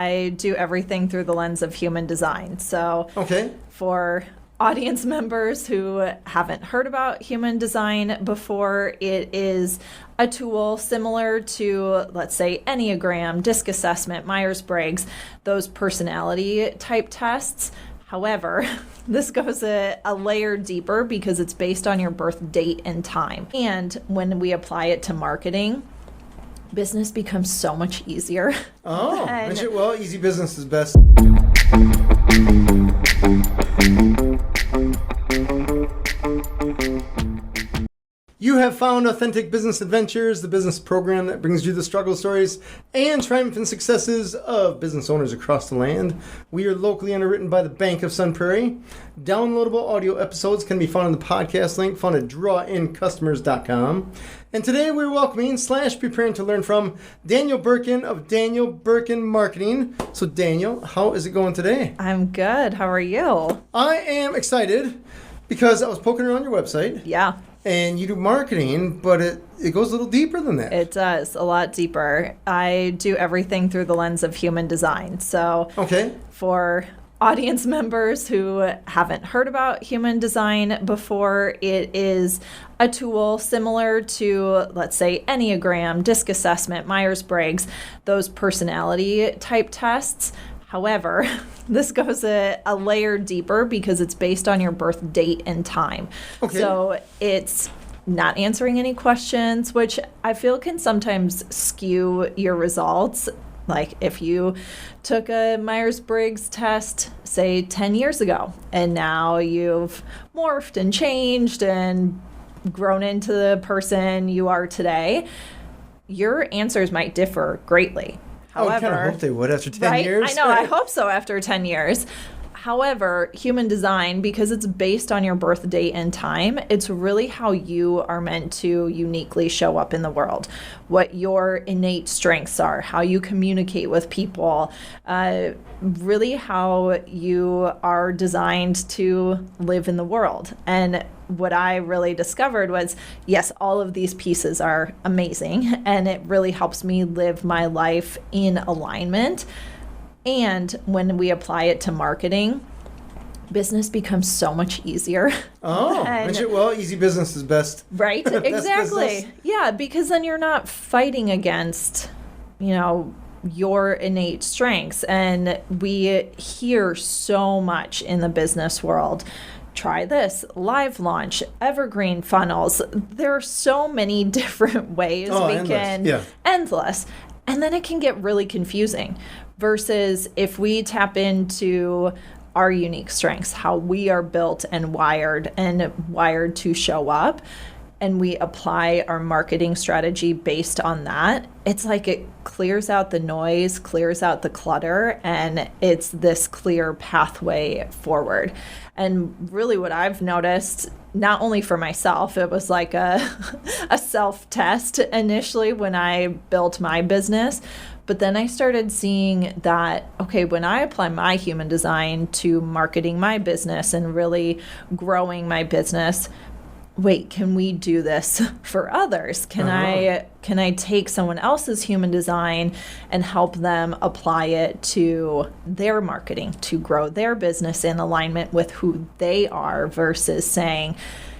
I do everything through the lens of human design. So Okay. for audience members who haven't heard about human design before, it is a tool similar to, let's say, Enneagram, DISC assessment, Myers-Briggs, those personality type tests. However, this goes a layer deeper because it's based on your birth date and time. And when we apply it to marketing, business becomes so much easier. Oh, well, easy business is best. You have found Authentic Business Adventures, the business program that brings you the struggle stories and triumphant successes of business owners across the land. We are locally underwritten by the Bank of Sun Prairie. Downloadable audio episodes can be found in the podcast link found at drawincustomers.com. And today we're welcoming / preparing to learn from Danielle Burken of Danielle Burken Marketing. So Danielle, how is it going today? I'm good. How are you? I am excited because I was poking around your website. Yeah. And you do marketing, but it goes a little deeper than that. It does, a lot deeper. I do everything through the lens of human design. So Okay. for audience members who haven't heard about human design before, it is a tool similar to, let's say, Enneagram, DISC assessment, Myers-Briggs, those personality type tests. However, this goes a layer deeper because it's based on your birth date and time. Okay. So it's not answering any questions, which I feel can sometimes skew your results. Like if you took a Myers-Briggs test, say 10 years ago, and now you've morphed and changed and grown into the person you are today, your answers might differ greatly. However, I kind of hope they would after 10 years. I know, I hope so after 10 years. However, human design, because it's based on your birth date and time, it's really how you are meant to uniquely show up in the world, what your innate strengths are, how you communicate with people, really how you are designed to live in the world. And what I really discovered was, yes, all of these pieces are amazing, and it really helps me live my life in alignment. And when we apply it to marketing, business becomes so much easier. Oh, well, easy business is best. Right? Exactly. Business. Yeah, because then you're not fighting against, your innate strengths. And we hear so much in the business world. Try this, live launch, evergreen funnels. There are so many different ways endless. And then it can get really confusing versus if we tap into our unique strengths, how we are built and wired to show up, and we apply our marketing strategy based on that, it's like it clears out the noise, clears out the clutter, and it's this clear pathway forward. And really what I've noticed, not only for myself, it was like a self-test initially when I built my business, but then I started seeing that, okay, when I apply my human design to marketing my business and really growing my business, wait, can we do this for others? Can I take someone else's human design and help them apply it to their marketing to grow their business in alignment with who they are versus saying,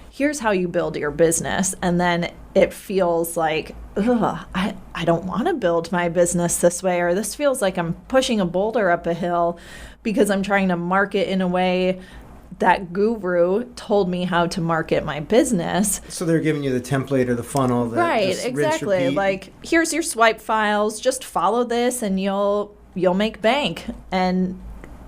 here's how you build your business. And then it feels like, I don't want to build my business this way, or this feels like I'm pushing a boulder up a hill because I'm trying to market in a way that guru told me how to market my business. So they're giving you the template or the funnel. Right, exactly. Like, here's your swipe files, just follow this and you'll make bank. And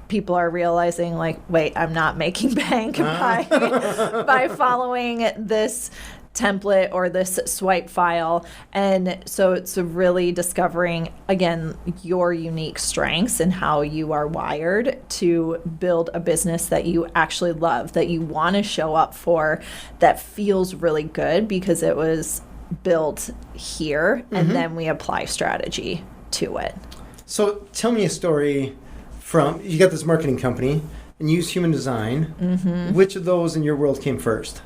people are realizing, like, wait, I'm not making bank by following this template or this swipe file. And so it's really discovering, again, your unique strengths and how you are wired to build a business that you actually love, that you want to show up for, that feels really good because it was built here, and then we apply strategy to it. So tell me a story from, you got this marketing company and you use human design. Which of those in your world came first?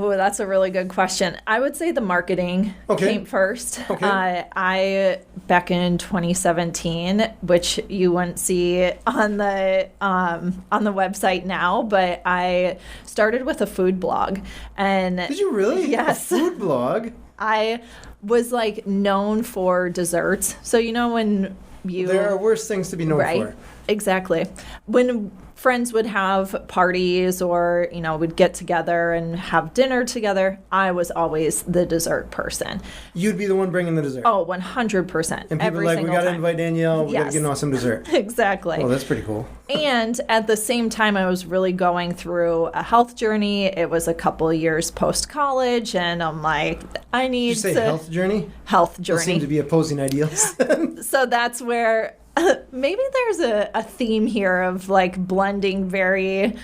Oh, that's a really good question. I would say the marketing came first. Okay. I back in 2017, which you wouldn't see on the website now, but I started with a food blog. And Did you really? Yes. A food blog? I was like known for desserts. So when There are worse things to be known for. Exactly. When friends would have parties or, would get together and have dinner together, I was always the dessert person. You'd be the one bringing the dessert. Oh, 100%. And people are like, we got to invite Danielle. We got to get an awesome dessert. Exactly. Oh, that's pretty cool. And at the same time, I was really going through a health journey. It was a couple of years post-college, and I'm like, I need Did you say health journey? Health journey. Those seem to be opposing ideals. So that's where maybe there's a theme here of like blending very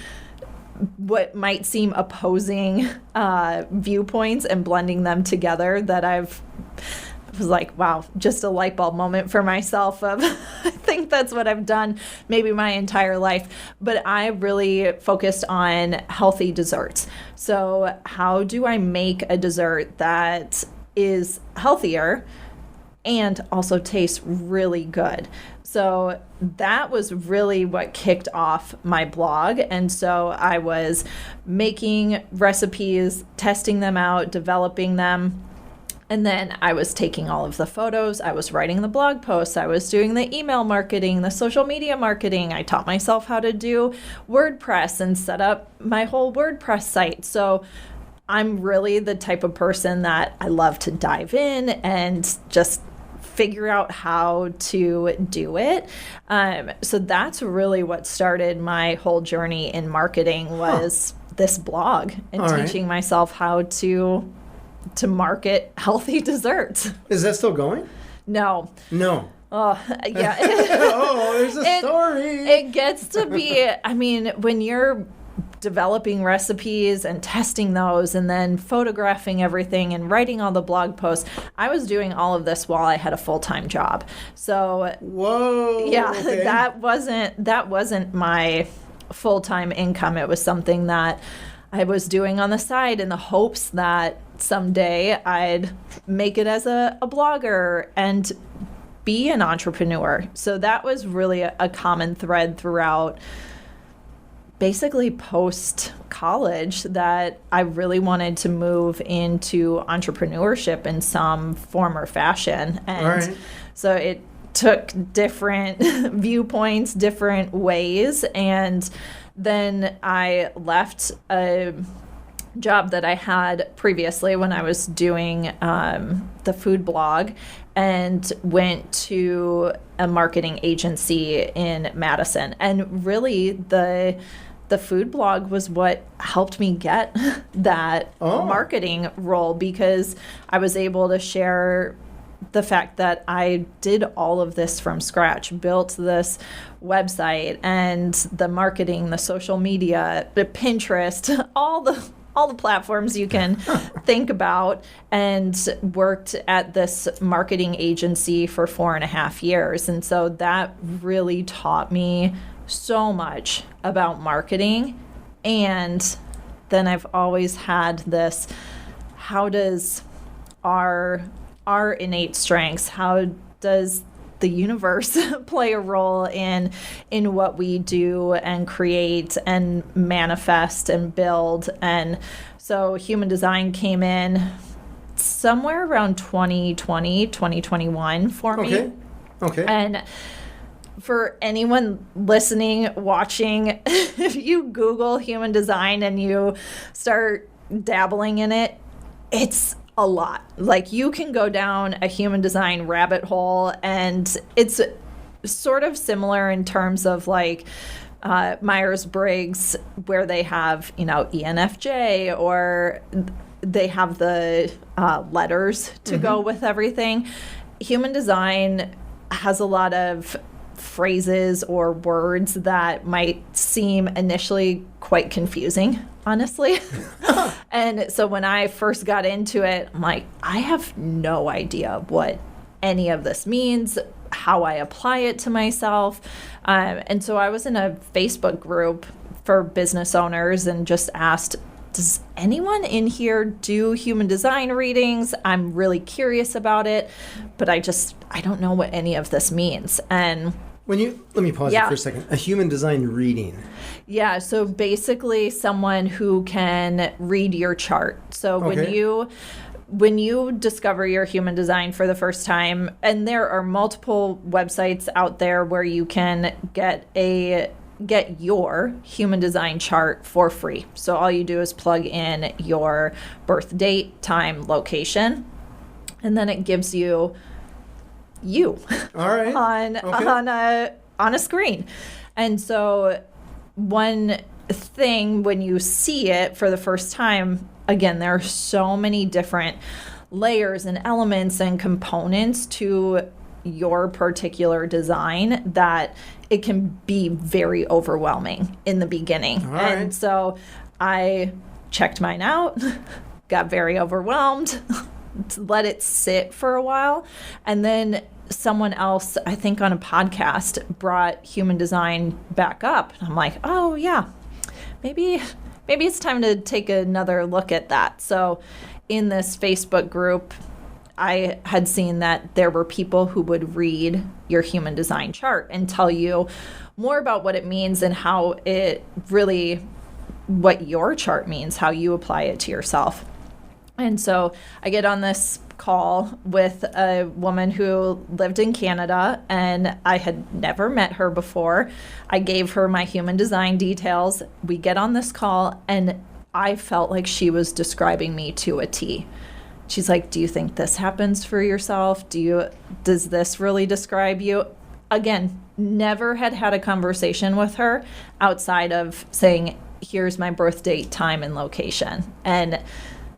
what might seem opposing viewpoints and blending them together that I was like, wow, just a light bulb moment for myself of I think that's what I've done maybe my entire life. But I really focused on healthy desserts. So how do I make a dessert that is healthier and also tastes really good? So that was really what kicked off my blog. And so I was making recipes, testing them out, developing them. And then I was taking all of the photos. I was writing the blog posts. I was doing the email marketing, the social media marketing. I taught myself how to do WordPress and set up my whole WordPress site. So I'm really the type of person that I love to dive in and just figure out how to do it. So that's really what started my whole journey in marketing was this blog and teaching myself how to market healthy desserts. Is that still going? No. Oh, yeah. There's a story. It gets to be, when you're developing recipes and testing those and then photographing everything and writing all the blog posts, I was doing all of this while I had a full-time job. So whoa. Yeah, okay. that wasn't my full-time income. It was something that I was doing on the side in the hopes that someday I'd make it as a blogger and be an entrepreneur. So that was really a common thread throughout basically post-college, that I really wanted to move into entrepreneurship in some form or fashion. And so it took different viewpoints, different ways. And then I left a job that I had previously when I was doing the food blog and went to a marketing agency in Madison. And really the food blog was what helped me get that marketing role, because I was able to share the fact that I did all of this from scratch, built this website and the marketing, the social media, the Pinterest, all the platforms you can think about, and worked at this marketing agency for 4.5 years. And so that really taught me so much about marketing. And then I've always had this, how does our innate strengths, how does the universe play a role in what we do and create and manifest and build? And so human design came in somewhere around 2020, 2021 for me. Okay. And for anyone listening, watching, if you Google human design and you start dabbling in it, it's a lot. Like, you can go down a human design rabbit hole, and it's sort of similar in terms of like Myers-Briggs, where they have, ENFJ, or they have the letters to go with everything. Human design has a lot of phrases or words that might seem initially quite confusing, honestly. And so when I first got into it, I'm like, I have no idea what any of this means, how I apply it to myself. And so I was in a Facebook group for business owners and just asked does anyone in here do human design readings? I'm really curious about it, but I don't know what any of this means. And let me pause you for a second. A human design reading. Yeah, so basically someone who can read your chart. So when you discover your human design for the first time, and there are multiple websites out there where you can get your human design chart for free. So all you do is plug in your birth date, time, location, and then it gives you all right. on a screen. And so one thing when you see it for the first time, again, there are so many different layers and elements and components to your particular design that it can be very overwhelming in the beginning. All right. And so I checked mine out, got very overwhelmed, let it sit for a while, and then someone else, I think on a podcast, brought human design back up. And I'm like, oh yeah, maybe it's time to take another look at that. So in this Facebook group, I had seen that there were people who would read your human design chart and tell you more about what it means and how it really, what your chart means, how you apply it to yourself. And so I get on this call with a woman who lived in Canada, and I had never met her before. I gave her my human design details. We get on this call, and I felt like she was describing me to a T. She's like, do you think this happens for yourself? Does this really describe you? Again, never had a conversation with her outside of saying, here's my birth date, time, and location. And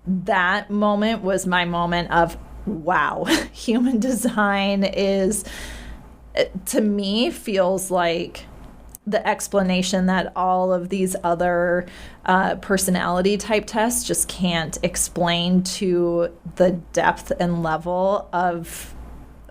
that moment was my moment of, wow, human design is, to me, feels like the explanation that all of these other personality type tests just can't explain to the depth and level of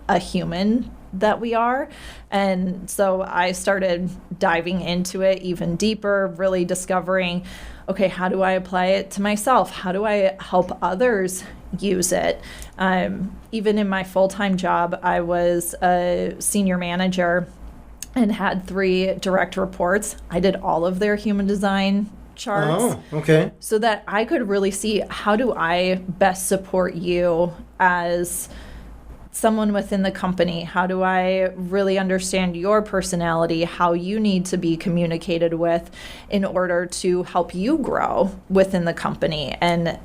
a human that we are. And so I started diving into it even deeper, really discovering, okay, how do I apply it to myself? How do I help others use it? Even in my full-time job, I was a senior manager and had 3 direct reports. I did all of their human design charts. Oh, okay. So that I could really see, how do I best support you as someone within the company? How do I really understand your personality, how you need to be communicated with in order to help you grow within the company? And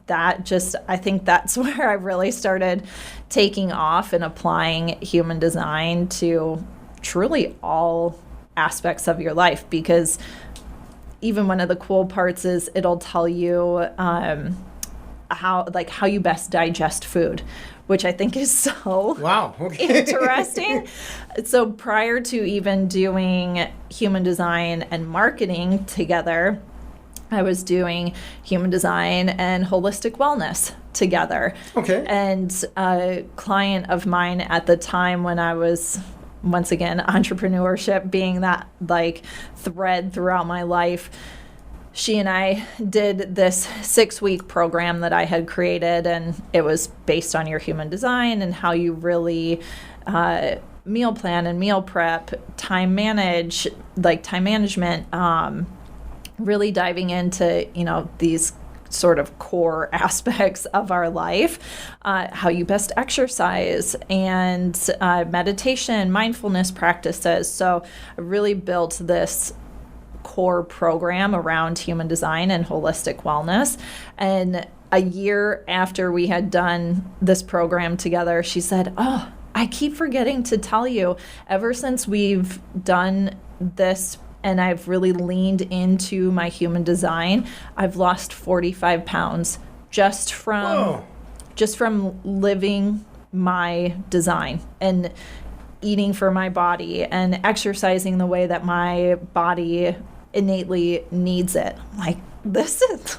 I think that's where I really started taking off and applying human design to truly all aspects of your life, because even one of the cool parts is it'll tell you how you best digest food, which I think is so interesting. So prior to even doing human design and marketing together, I was doing human design and holistic wellness together. Okay. And a client of mine at the time, when I was, once again, entrepreneurship being that like thread throughout my life, she and I did this 6-week program that I had created, and it was based on your human design and how you really meal plan and meal prep, time management, really diving into, these sort of core aspects of our life, how you best exercise, and meditation, mindfulness practices. So I really built this core program around human design and holistic wellness. And a year after we had done this program together, she said, oh, I keep forgetting to tell you, ever since we've done this and I've really leaned into my human design, I've lost 45 pounds just from living my design and eating for my body and exercising the way that my body innately needs it. I'm like, this is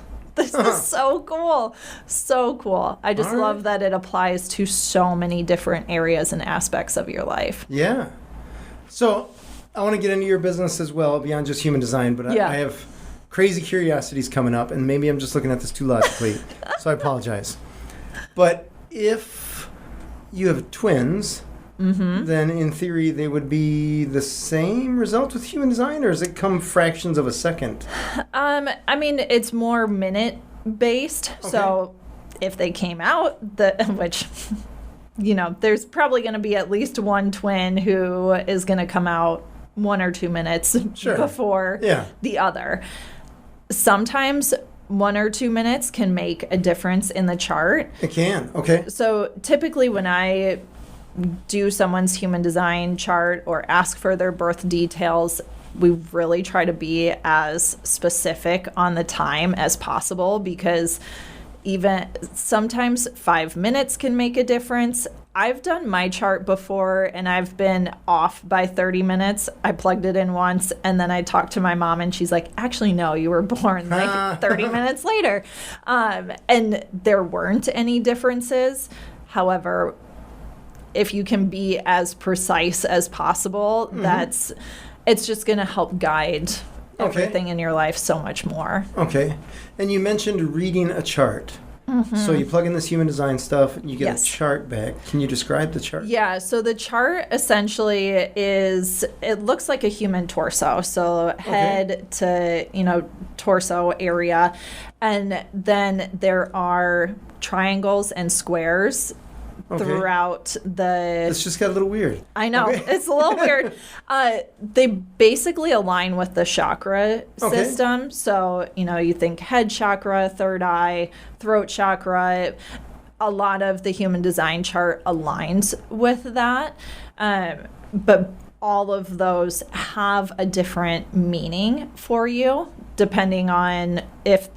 so cool. So cool. I just love that it applies to so many different areas and aspects of your life. Yeah. So I want to get into your business as well beyond just human design, but I have crazy curiosities coming up, and maybe I'm just looking at this too logically, so I apologize. But if you have twins, then in theory they would be the same result with human design, or does it come fractions of a second? I mean, it's more minute based. Okay. So if they came out, which, there's probably going to be at least one twin who is going to come out 1 or 2 minutes before the other. Sometimes 1 or 2 minutes can make a difference in the chart. It can. Okay. So typically when I do someone's human design chart or ask for their birth details, we really try to be as specific on the time as possible, because even sometimes 5 minutes can make a difference. I've done my chart before and I've been off by 30 minutes. I plugged it in once and then I talked to my mom and she's like, actually, no, you were born like 30 minutes later. And there weren't any differences. However, if you can be as precise as possible, it's just going to help guide everything in your life so much more. Okay. And you mentioned reading a chart. So you plug in this human design stuff, you get a chart back. Can you describe the chart? Yeah, so the chart essentially it looks like a human torso. So head to, torso area. And then there are triangles and squares throughout the... It's just got a little weird. I know. Okay. It's a little weird. They basically align with the chakra system. So, you think head chakra, third eye, throat chakra. A lot of the human design chart aligns with that. But all of those have a different meaning for you, depending on if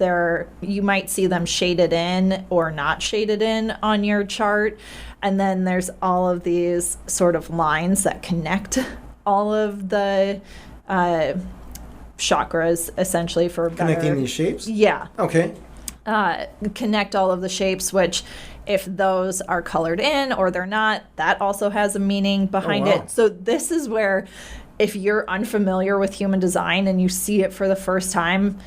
you might see them shaded in or not shaded in on your chart. And then there's all of these sort of lines that connect all of the chakras, essentially, for better... Connecting these shapes? Yeah. Okay. Connect all of the shapes, which if those are colored in or they're not, that also has a meaning behind it. So this is where, if you're unfamiliar with human design and you see it for the first time,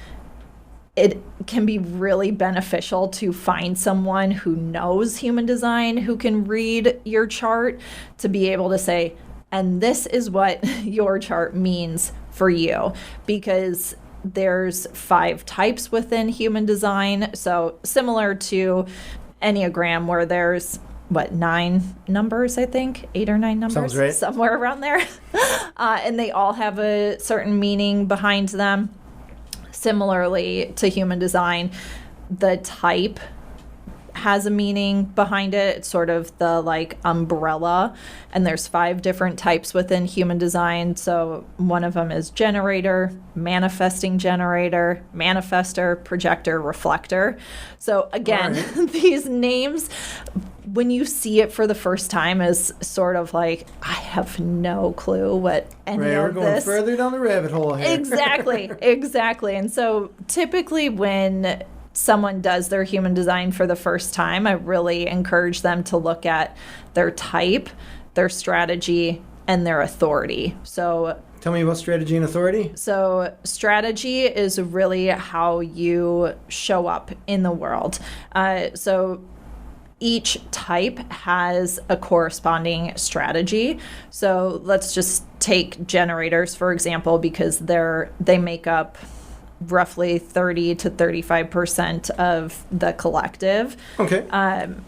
it can be really beneficial to find someone who knows human design, who can read your chart, to be able to say, and this is what your chart means for you. Because there's 5 types within human design. So similar to Enneagram, where there's 9 numbers, I think, 8 or 9 numbers. Sounds right. Somewhere around there. And they all have a certain meaning behind them. Similarly to human design, the type has a meaning behind it. It's sort of the umbrella, and there's 5 different types within human design. So one of them is generator, manifesting generator, manifester, projector, reflector. So again, these names, when you see it for the first time, is sort of like, I have no clue what any of this... We're going further down the rabbit hole here. Exactly. And so typically when someone does their human design for the first time, I really encourage them to look at their type, their strategy, and their authority. So tell me about strategy and authority. So strategy is really how you show up in the world. So each type has a corresponding strategy. So let's just take generators, for example, because they make up roughly 30 to 35% of the collective. Okay.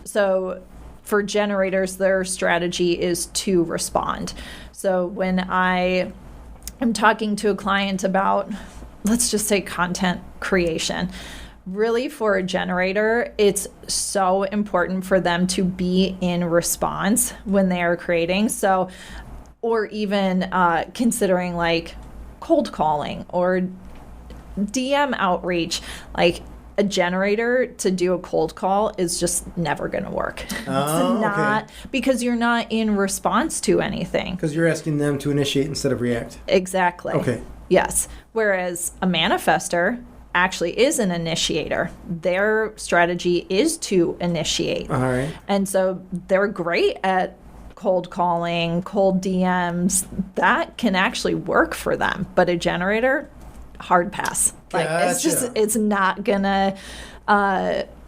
So for generators, their strategy is to respond. So when I am talking to a client about, let's just say, content creation, really for a generator, it's so important for them to be in response when they are creating. So, or even considering cold calling or DM outreach, a generator to do a cold call is just never going to work. It's not, because you're not in response to anything. Because you're asking them to initiate instead of react. Exactly. Okay. Yes. Whereas a manifester actually is an initiator. Their strategy is to initiate. All right. And so they're great at cold calling, cold DMs. That can actually work for them. But a generator, hard pass. Like Gotcha. it's not gonna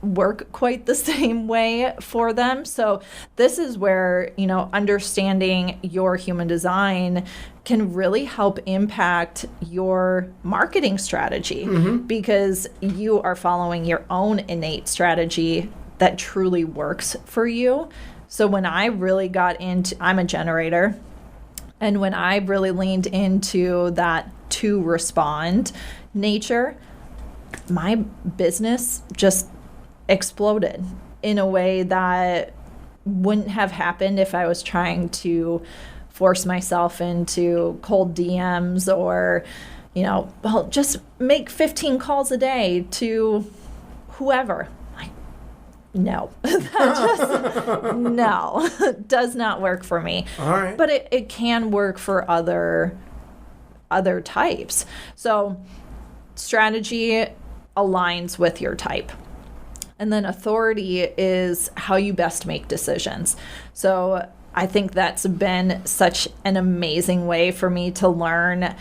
work quite the same way for them. So this is where, understanding your human design can really help impact your marketing strategy because you are following your own innate strategy that truly works for you. So when I really got into, I'm a generator, and when I really leaned into that to respond nature, my business just exploded in a way that wouldn't have happened if I was trying to force myself into cold DMs or, just make 15 calls a day to whoever. Like, no, no, does not work for me. All right. But it can work for other types. So strategy aligns with your type. And then authority is how you best make decisions. So I think that's been such an amazing way for me to learn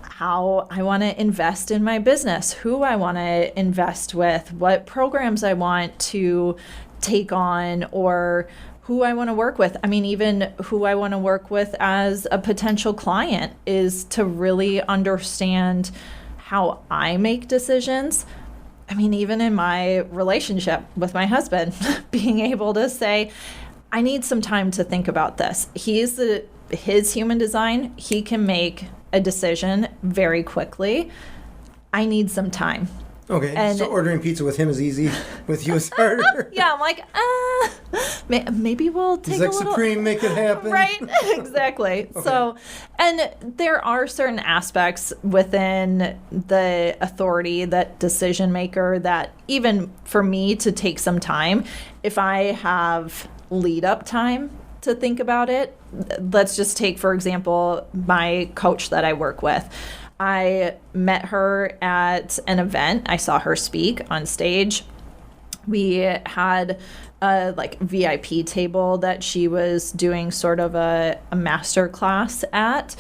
how I want to invest in my business, who I want to invest with, what programs I want to take on, or who I want to work with. I mean, even who I want to work with as a potential client is to really understand how I make decisions. I mean, even in my relationship with my husband, being able to say, I need some time to think about this. His human design, he can make a decision very quickly. I need some time. Okay, And- so ordering pizza with him is easy, with you is harder. Yeah, I'm like, maybe we'll take He's like, a little... Supreme, make it happen. Right, exactly. Okay. So, and there are certain aspects within the authority, that decision maker, that even for me to take some time, if I have lead up time to think about it, let's just take, for example, my coach that I work with. I met her at an event. I saw her speak on stage. We had a VIP table that she was doing sort of a master class at,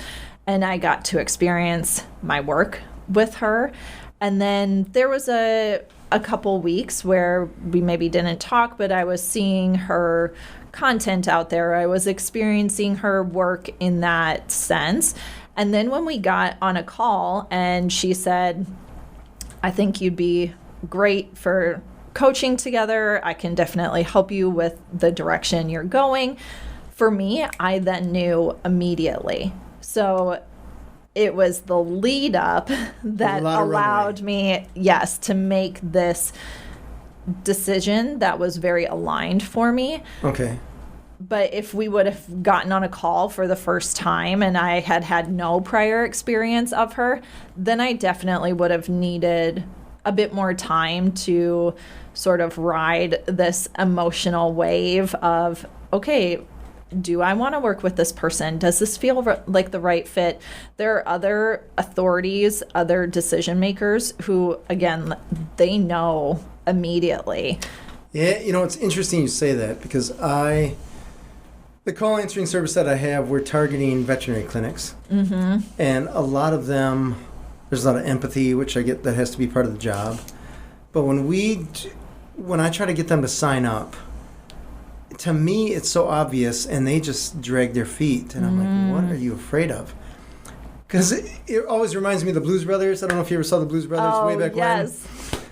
and I got to experience my work with her. And then there was a couple weeks where we maybe didn't talk, but I was seeing her content out there. I was experiencing her work in that sense. And then when we got on a call and she said, I think you'd be great for coaching together. I can definitely help you with the direction you're going. For me, I then knew immediately. So it was the lead up that allowed me, yes, to make this decision that was very aligned for me. Okay. But if we would have gotten on a call for the first time and I had had no prior experience of her, then I definitely would have needed a bit more time to sort of ride this emotional wave of, okay, do I want to work with this person? Does this feel like the right fit? There are other authorities, other decision makers who, again, they know immediately. Yeah, it's interesting you say that because the call answering service that I have, we're targeting veterinary clinics. Mm-hmm. And a lot of them, there's a lot of empathy, which I get that has to be part of the job. But when I try to get them to sign up, to me, it's so obvious, and they just drag their feet. And I'm like, what are you afraid of? Because it always reminds me of the Blues Brothers. I don't know if you ever saw the Blues Brothers way back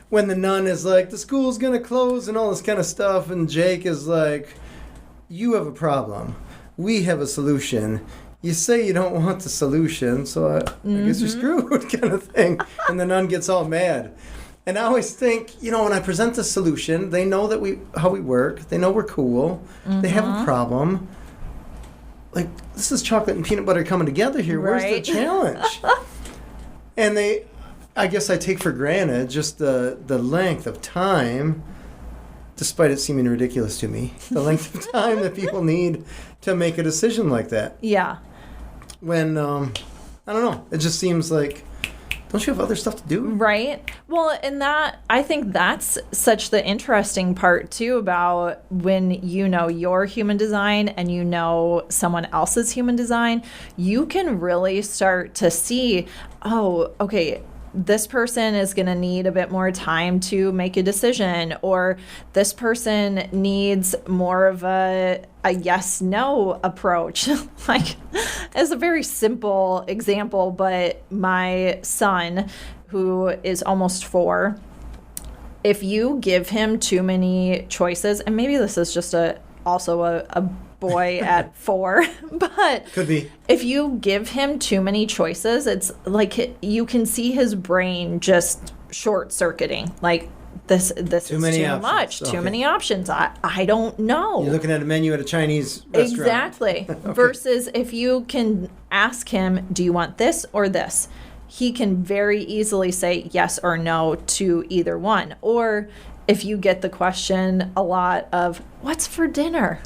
when the nun is like, the school's going to close and all this kind of stuff. And Jake is like, you have a problem. We have a solution. You say you don't want the solution, so I guess you're screwed kind of thing. And the nun gets all mad. And I always think, when I present the solution, they know that how we work. They know we're cool. They have a problem. Like, this is chocolate and peanut butter coming together here. Where's the challenge? And I guess I take for granted just the length of time, despite it seeming ridiculous to me, the length of time that people need to make a decision like that. Yeah. When, I don't know, it just seems like, Don't you have other stuff to do? Right. Well, and that, I think that's such the interesting part too about when you know your human design and you know someone else's human design, you can really start to see, oh, okay, this person is going to need a bit more time to make a decision, or this person needs more of a yes no approach. Like, as a very simple example, but my son, who is almost 4, if you give him too many choices, and maybe this is just also a boy at 4, but could be. If you give him too many choices, it's like you can see his brain just short circuiting. Like, this is too much, too many options. I don't know. You're looking at a menu at a Chinese restaurant. Exactly. Okay. Versus if you can ask him, do you want this or this? He can very easily say yes or no to either one. Or if you get the question a lot of, what's for dinner?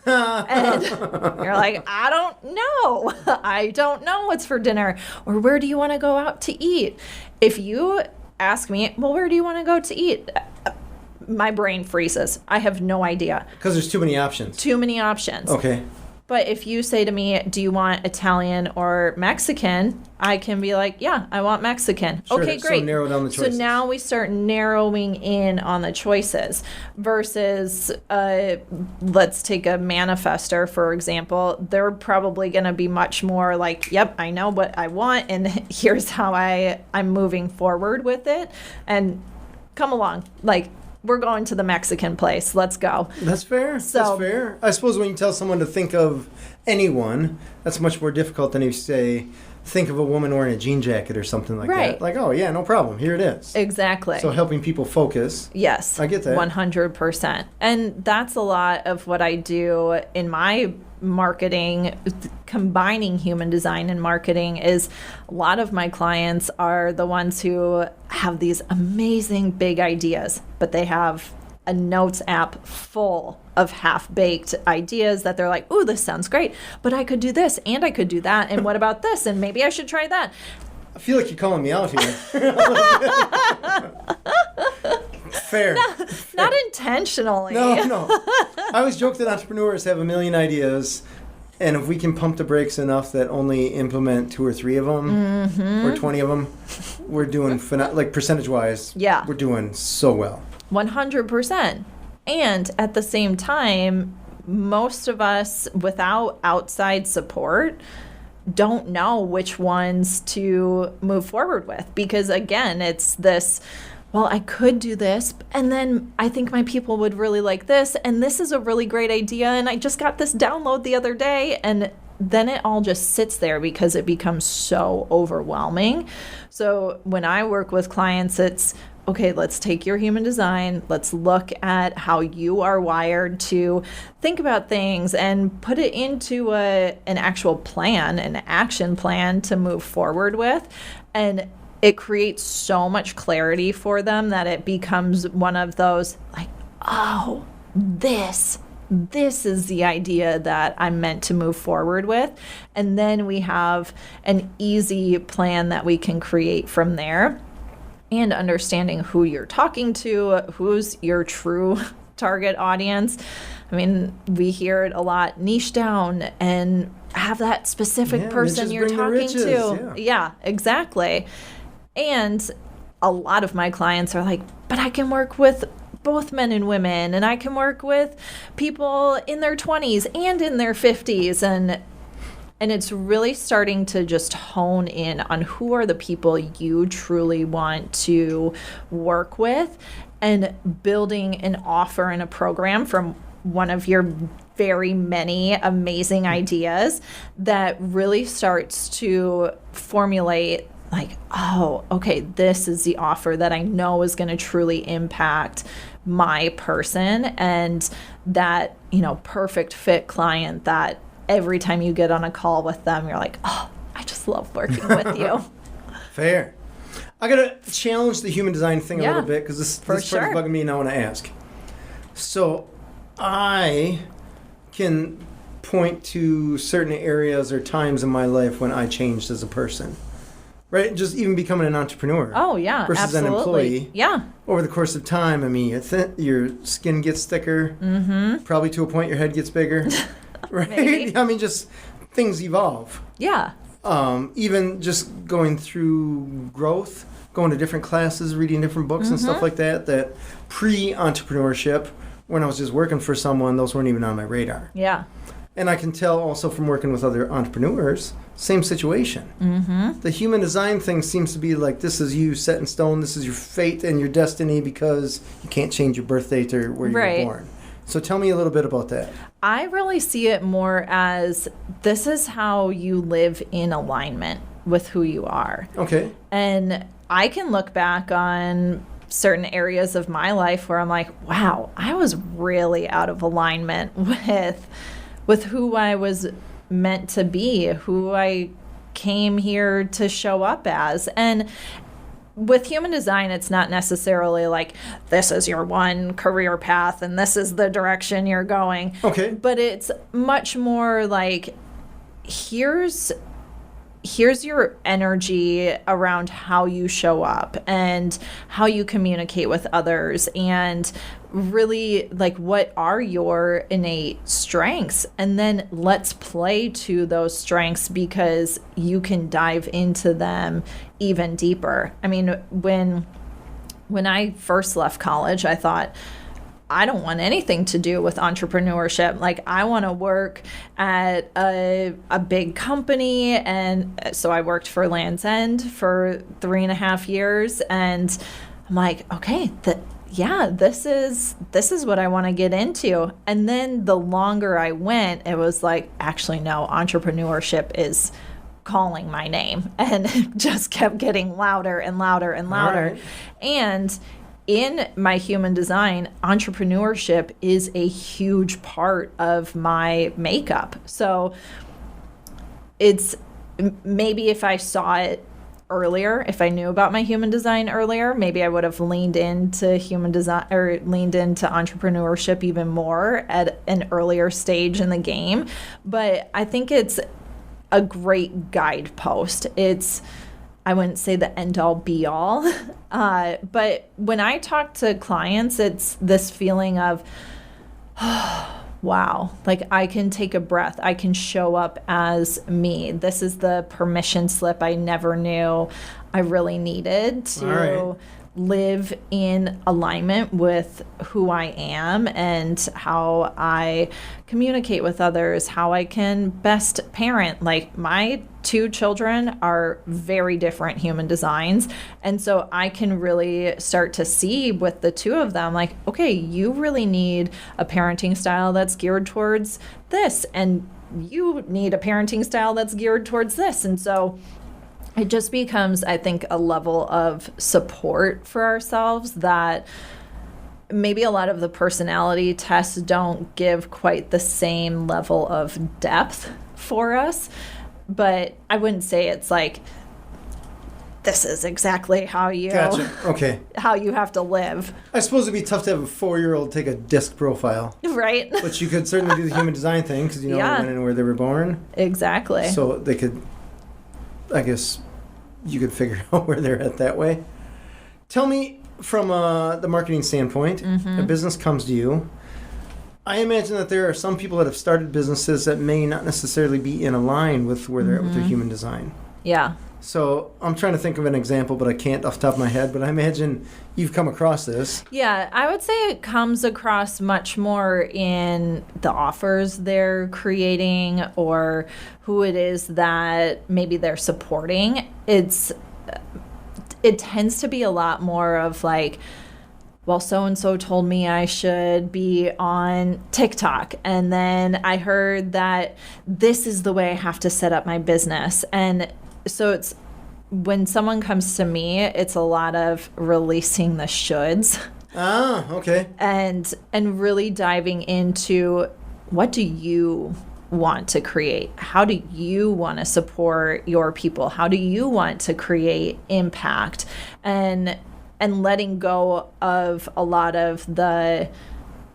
And you're like, I don't know. I don't know what's for dinner. Or where do you want to go out to eat? If you ask me, well, where do you want to go to eat? My brain freezes. I have no idea. Because there's too many options. Too many options. Okay. But if you say to me, do you want Italian or Mexican? I can be like, yeah, I want Mexican. Sure, okay, great. So narrow down the choices. So now we start narrowing in on the choices versus, let's take a manifester, for example. They're probably going to be much more like, yep, I know what I want, and here's how I'm moving forward with it. And come along. Like, we're going to the Mexican place. Let's go. That's fair. That's fair. I suppose when you tell someone to think of anyone, that's much more difficult than if you say, think of a woman wearing a jean jacket or something like that. Like, oh, yeah, no problem. Here it is. Exactly. So helping people focus. Yes. I get that. 100%. And that's a lot of what I do in my marketing, combining human design and marketing. Is a lot of my clients are the ones who have these amazing big ideas, but they have a notes app full of half-baked ideas that they're like, ooh, this sounds great, but I could do this and I could do that, and what about this, and maybe I should try that. I feel like you're calling me out here. Fair. Not intentionally. No. I always joke that entrepreneurs have a million ideas, and if we can pump the brakes enough that only implement 2 or 3 of them, or 20 of them, we're doing, like, percentage-wise, we're doing so well. 100%. And at the same time, most of us, without outside support, don't know which ones to move forward with. Because again, it's this, well, I could do this, and then I think my people would really like this, and this is a really great idea, and I just got this download the other day, and then it all just sits there because it becomes so overwhelming. So when I work with clients, it's, okay, let's take your human design, let's look at how you are wired to think about things and put it into an actual plan, an action plan to move forward with. And it creates so much clarity for them that it becomes one of those like, oh, this is the idea that I'm meant to move forward with. And then we have an easy plan that we can create from there. And understanding who you're talking to, who's your true target audience. I mean, we hear it a lot, niche down and have that specific person you're talking to. Yeah, exactly. And a lot of my clients are like, but I can work with both men and women, and I can work with people in their 20s and in their 50s. And it's really starting to just hone in on who are the people you truly want to work with, and building an offer and a program from one of your very many amazing ideas that really starts to formulate like, oh, okay, this is the offer that I know is going to truly impact my person, and that, perfect fit client that every time you get on a call with them, you're like, oh, I just love working with you. Fair. I got to challenge the human design thing a little bit, because this part is bugging me and I want to ask. So I can point to certain areas or times in my life when I changed as a person. right? Just even becoming an entrepreneur. Oh, yeah, versus absolutely. an employee. Yeah. Over the course of time, I mean, your skin gets thicker. Mm-hmm. Probably to a point your head gets bigger. Right? Maybe. I mean, just things evolve. Yeah. Even just going through growth, going to different classes, reading different books and stuff like that pre-entrepreneurship, when I was just working for someone, those weren't even on my radar. Yeah. And I can tell also from working with other entrepreneurs, same situation. Mm-hmm. The human design thing seems to be like, this is you set in stone, this is your fate and your destiny because you can't change your birth date or where you were born. So tell me a little bit about that. I really see it more as this is how you live in alignment with who you are. Okay. And I can look back on certain areas of my life where I'm like, wow, I was really out of alignment with who I was meant to be, who I came here to show up as. And with human design, it's not necessarily like this is your one career path and this is the direction you're going. Okay. But it's much more like here's your energy around how you show up and how you communicate with others, and really like what are your innate strengths, and then let's play to those strengths because you can dive into them even deeper. I mean, when I first left college, I thought, I don't want anything to do with entrepreneurship. Like, I want to work at a big company. And so I worked for Land's End for 3.5 years. And I'm like, okay, this is what I want to get into. And then the longer I went, it was like, actually, no, entrepreneurship is calling my name. And it just kept getting louder and louder and louder. Right. And in my human design, entrepreneurship is a huge part of my makeup. So it's maybe if I saw it earlier, if I knew about my human design earlier, maybe I would have leaned into human design or leaned into entrepreneurship even more at an earlier stage in the game. But I think it's a great guidepost. I wouldn't say the end all be all, but when I talk to clients, it's this feeling of, oh, wow, like I can take a breath. I can show up as me. This is the permission slip I never knew I really needed to live in alignment with who I am and how I communicate with others, how I can best parent. Like, my 2 children are very different human designs. And so I can really start to see with the 2 of them, like, okay, you really need a parenting style that's geared towards this. And you need a parenting style that's geared towards this. And so it just becomes, I think, a level of support for ourselves that maybe a lot of the personality tests don't give quite the same level of depth for us. But I wouldn't say it's like, this is exactly how you Gotcha. Okay. how you have to live. I suppose it'd be tough to have a 4-year-old take a disc profile. Right? But you could certainly do the human design thing because you know when and where they were born. Exactly. So they could, I guess, you could figure out where they're at that way. Tell me, from the marketing standpoint, a business comes to you. I imagine that there are some people that have started businesses that may not necessarily be in line with where they're at with their human design. Yeah. So I'm trying to think of an example, but I can't off the top of my head. But I imagine you've come across this. Yeah, I would say it comes across much more in the offers they're creating or who it is that maybe they're supporting. It tends to be a lot more of like, well, so-and-so told me I should be on TikTok. And then I heard that this is the way I have to set up my business. And so it's when someone comes to me, it's a lot of releasing the shoulds. Ah, okay. And really diving into, what do you want to create? How do you want to support your people? How do you want to create impact? And letting go of a lot of the,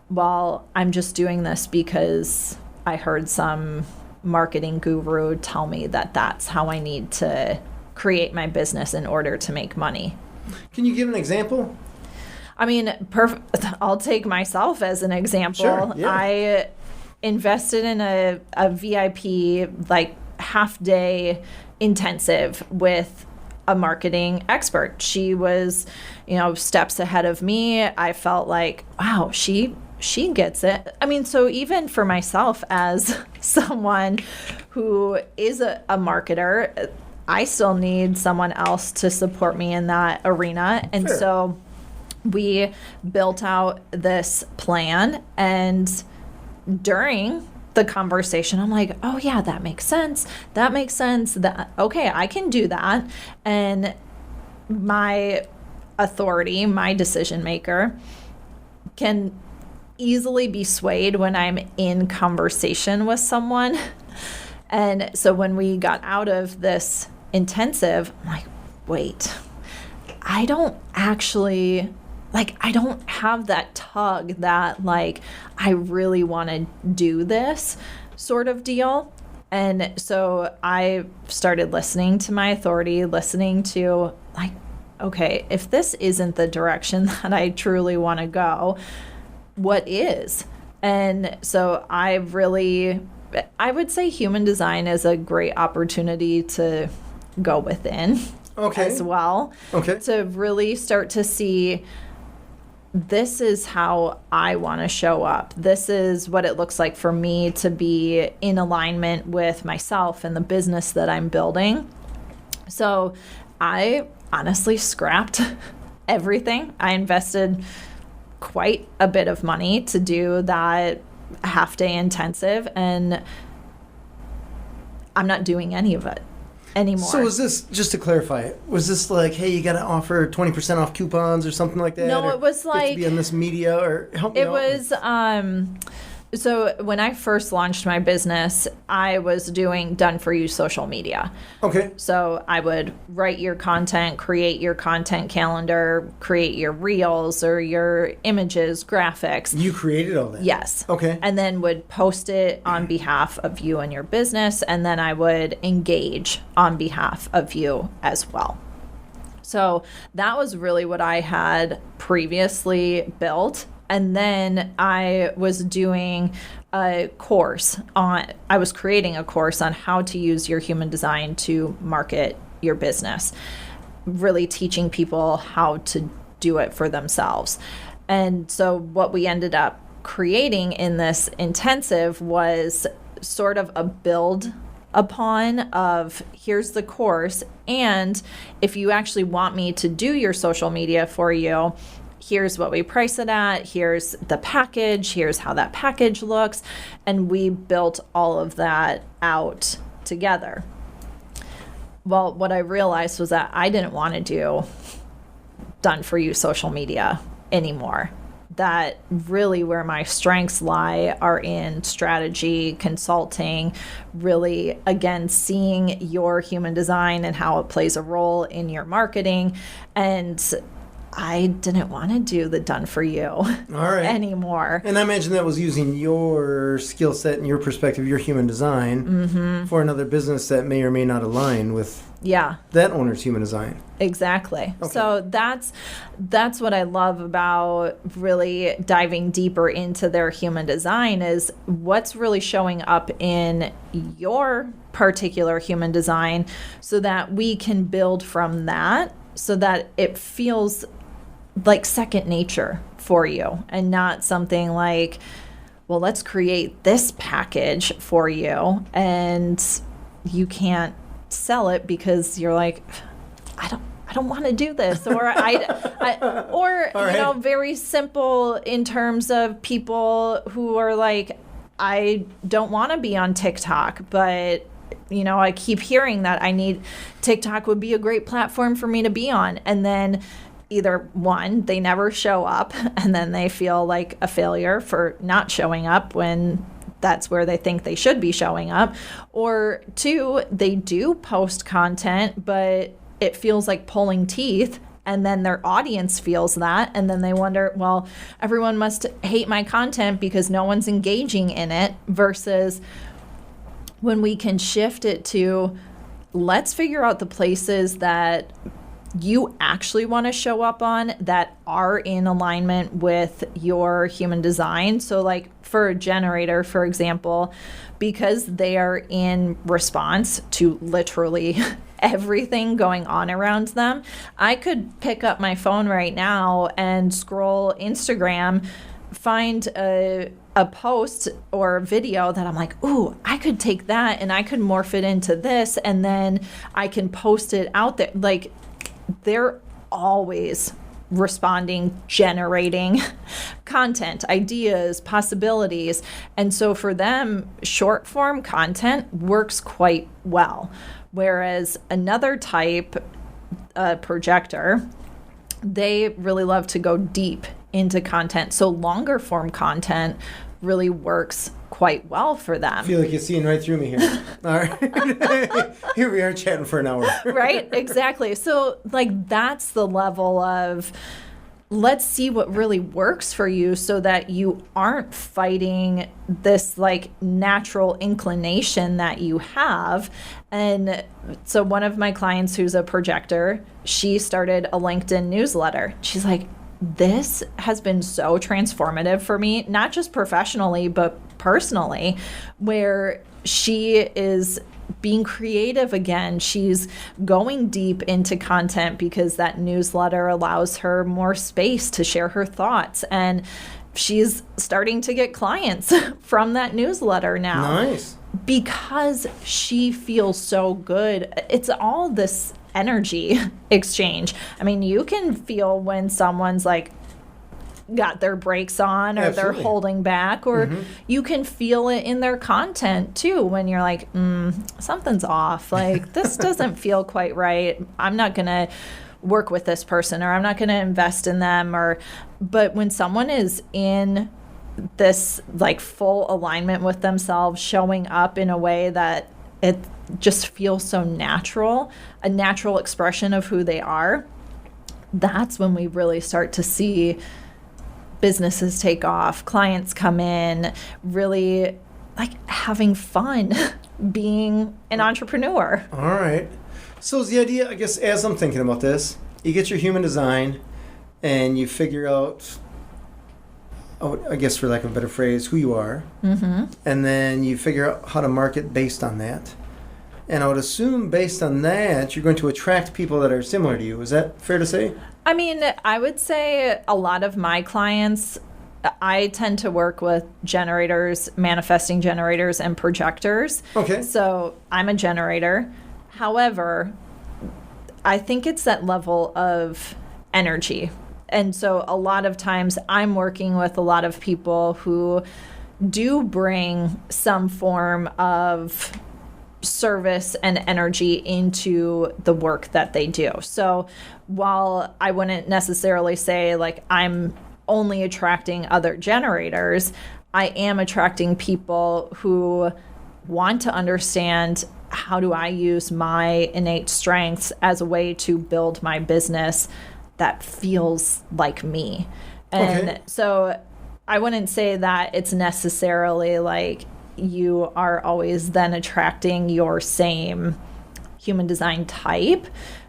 well, I'm just doing this because I heard some marketing guru tell me that that's how I need to create my business in order to make money. Can you give an example? I mean, I'll take myself as an example. Sure, yeah. I invested in a VIP, like, half-day intensive with a marketing expert. She was, steps ahead of me. I felt like, wow, she gets it. I mean, so even for myself as someone who is a marketer, I still need someone else to support me in that arena. And Sure. So we built out this plan, and during the conversation, I'm like, oh yeah, that makes sense. That makes sense. That, okay, I can do that. And my authority, my decision maker, can easily be swayed when I'm in conversation with someone. And so when we got out of this intensive, I'm like, wait, I don't actually, I don't have that tug that, I really want to do this sort of deal. And so I started listening to my authority, listening to, okay, if this isn't the direction that I truly want to go, what is? And so I would say human design is a great opportunity to go within as well. Okay. To really start to see, this is how I want to show up. This is what it looks like for me to be in alignment with myself and the business that I'm building. So I honestly scrapped everything. I invested quite a bit of money to do that half-day intensive, and I'm not doing any of it anymore. So was this, just to clarify, was this hey, you got to offer 20% off coupons or something like that? No, or it was you have to be on this media, or help me out? It was, so when I first launched my business, I was doing done-for-you social media. Okay. So I would write your content, create your content calendar, create your reels or your images, graphics. You created all that? Yes. Okay. And then would post it on behalf of you and your business, and then I would engage on behalf of you as well. So that was really what I had previously built. And then I was doing I was creating a course on how to use your human design to market your business, really teaching people how to do it for themselves. And so what we ended up creating in this intensive was sort of a build upon of, here's the course, and if you actually want me to do your social media for you, here's what we price it at, here's the package, here's how that package looks. And we built all of that out together. Well, what I realized was that I didn't want to do done for you social media anymore. That really where my strengths lie are in strategy, consulting, really, again, seeing your human design and how it plays a role in your marketing. And I didn't want to do the done for you anymore. And I imagine that was using your skill set and your perspective, your human design for another business that may or may not align with that owner's human design. Exactly. Okay. So that's what I love about really diving deeper into their human design, is what's really showing up in your particular human design, so that we can build from that, so that it feels like second nature for you, and not something like, well, let's create this package for you and you can't sell it because you're like, I don't want to do this, or very simple in terms of people who are like, I don't want to be on TikTok, but I keep hearing that TikTok would be a great platform for me to be on. And then either one, they never show up, and then they feel like a failure for not showing up when that's where they think they should be showing up. Or two, they do post content, but it feels like pulling teeth. And then their audience feels that. And then they wonder, well, everyone must hate my content because no one's engaging in it, versus when we can shift it to, let's figure out the places that you actually want to show up on that are in alignment with your human design. So like for a generator, for example, because they are in response to literally everything going on around them, I could pick up my phone right now and scroll Instagram, find a post or a video that I'm like, ooh, I could take that and I could morph it into this, and then I can post it out there. Like, they're always responding, generating content, ideas, possibilities. And so for them, short form content works quite well. Whereas another type, projector, they really love to go deep into content. So longer form content really works quite well for them. I feel like you're seeing right through me here. All right. Here we are chatting for an hour. Right? Exactly. So like that's the level of let's see what really works for you so that you aren't fighting this like natural inclination that you have. And so one of my clients who's a projector, she started a LinkedIn newsletter. She's like, this has been so transformative for me, not just professionally, but personally, where she is being creative again. She's going deep into content because that newsletter allows her more space to share her thoughts. And she's starting to get clients from that newsletter now. Nice. Because she feels so good. It's all this energy exchange. I mean, you can feel when someone's like got their brakes on or Absolutely. they're holding back, or you can feel it in their content too when you're like, something's off. Like, this doesn't feel quite right. I'm not going to work with this person, or I'm not going to invest in them. But when someone is in this like full alignment with themselves, showing up in a way that it just feels so natural, a natural expression of who they are, that's when we really start to see businesses take off, clients come in, really like having fun being an entrepreneur. All right. So is the idea, I guess, as I'm thinking about this, you get your human design and you figure out, I guess for lack of a better phrase, who you are. Mm-hmm. And then you figure out how to market based on that. And I would assume based on that, you're going to attract people that are similar to you. Is that fair to say? I mean, I would say a lot of my clients, I tend to work with generators, manifesting generators, and projectors. Okay. So I'm a generator. However, I think it's that level of energy. And so a lot of times I'm working with a lot of people who do bring some form of service and energy into the work that they do. So while I wouldn't necessarily say like I'm only attracting other generators, I am attracting people who want to understand, how do I use my innate strengths as a way to build my business that feels like me. And so I wouldn't say that it's necessarily like you are always then attracting your same human design type.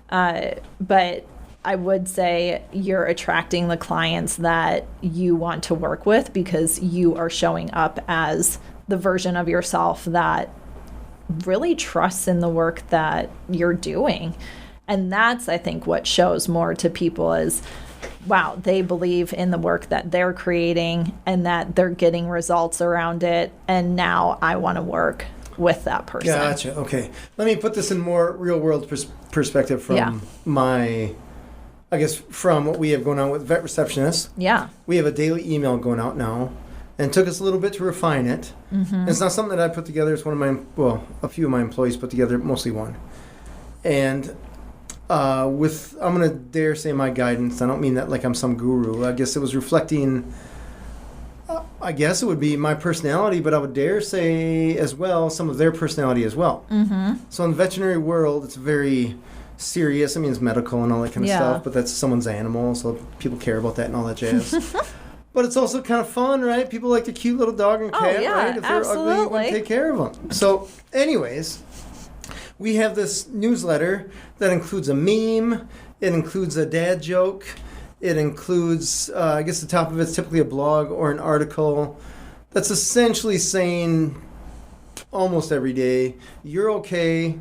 But I would say you're attracting the clients that you want to work with because you are showing up as the version of yourself that really trusts in the work that you're doing. And that's, I think, what shows more to people is, wow, they believe in the work that they're creating and that they're getting results around it. And now I want to work with that person. Gotcha. Okay. Let me put this in more real world perspective from I guess from what we have going on with vet receptionists. Yeah. We have a daily email going out now, and it took us a little bit to refine it. Mm-hmm. It's not something that I put together. It's one of my, a few of my employees put together, mostly one. And I'm going to dare say my guidance. I don't mean that like I'm some guru. I guess it was reflecting, I guess it would be my personality, but I would dare say as well some of their personality as well. Mm-hmm. So in the veterinary world, it's very serious. I mean, it's medical and all that kind of stuff, but that's someone's animal, so people care about that and all that jazz. But it's also kind of fun, right? People like the cute little dog and cat, right? If they're ugly, you can take care of them. So anyways, we have this newsletter that includes a meme, it includes a dad joke, it includes, I guess the top of it's typically a blog or an article that's essentially saying almost every day, you're okay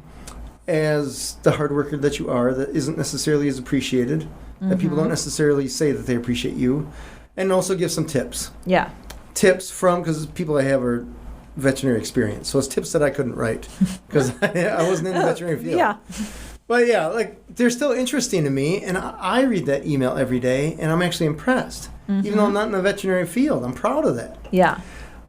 as the hard worker that you are, that isn't necessarily as appreciated, that people don't necessarily say that they appreciate you, and also give some tips. Yeah. Tips from, because people I have are veterinary experience, so it's tips that I couldn't write because I wasn't in the veterinary field. Yeah. But yeah, like they're still interesting to me, and I read that email every day, and I'm actually impressed. Even though I'm not in the veterinary field, I'm proud of that. Yeah.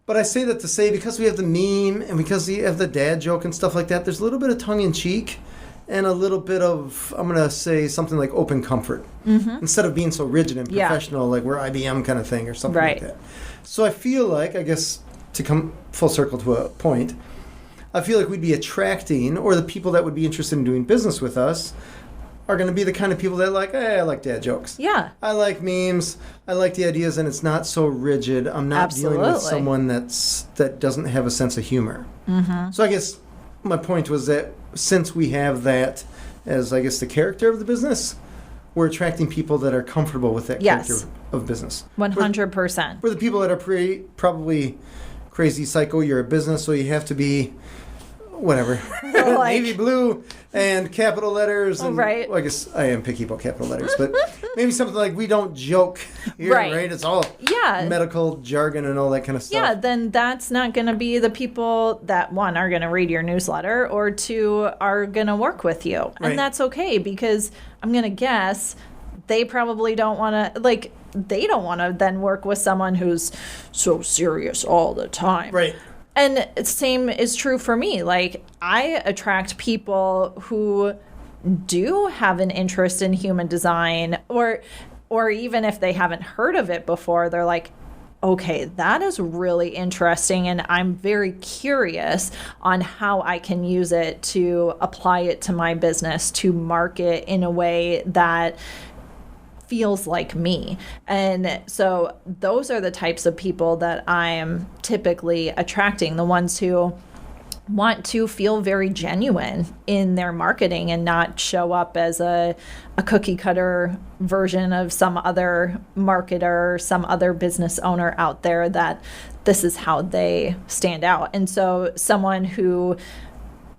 But I say that to say, because we have the meme and because we have the dad joke and stuff like that, there's a little bit of tongue-in-cheek and a little bit of, I'm going to say something like open comfort. Instead of being so rigid and professional, like we're IBM kind of thing or something like that. So I feel like, I guess, to come full circle to a point, I feel like we'd be attracting, or the people that would be interested in doing business with us are going to be the kind of people that like, hey, I like dad jokes. Yeah. I like memes. I like the ideas, and it's not so rigid. I'm not dealing with someone that doesn't have a sense of humor. So I guess my point was that since we have that as, I guess, the character of the business, we're attracting people that are comfortable with that character of business. 100%. We're the people that are probably crazy psycho. You're a business, so you have to be whatever, like, navy blue and capital letters. And, right. Well, I guess I am picky about capital letters, but maybe something like we don't joke here, right? It's all medical jargon and all that kind of stuff. Yeah, then that's not going to be the people that, one, are going to read your newsletter, or two, are going to work with you. And that's okay, because I'm going to guess they probably don't want to, like, they don't want to then work with someone who's so serious all the time. Right. And same is true for me. Like, I attract people who do have an interest in human design, or even if they haven't heard of it before, they're like, okay, that is really interesting, and I'm very curious on how I can use it to apply it to my business, to market in a way that feels like me. And so those are the types of people that I am typically attracting, the ones who want to feel very genuine in their marketing and not show up as a cookie cutter version of some other marketer, some other business owner out there, that this is how they stand out. And so someone who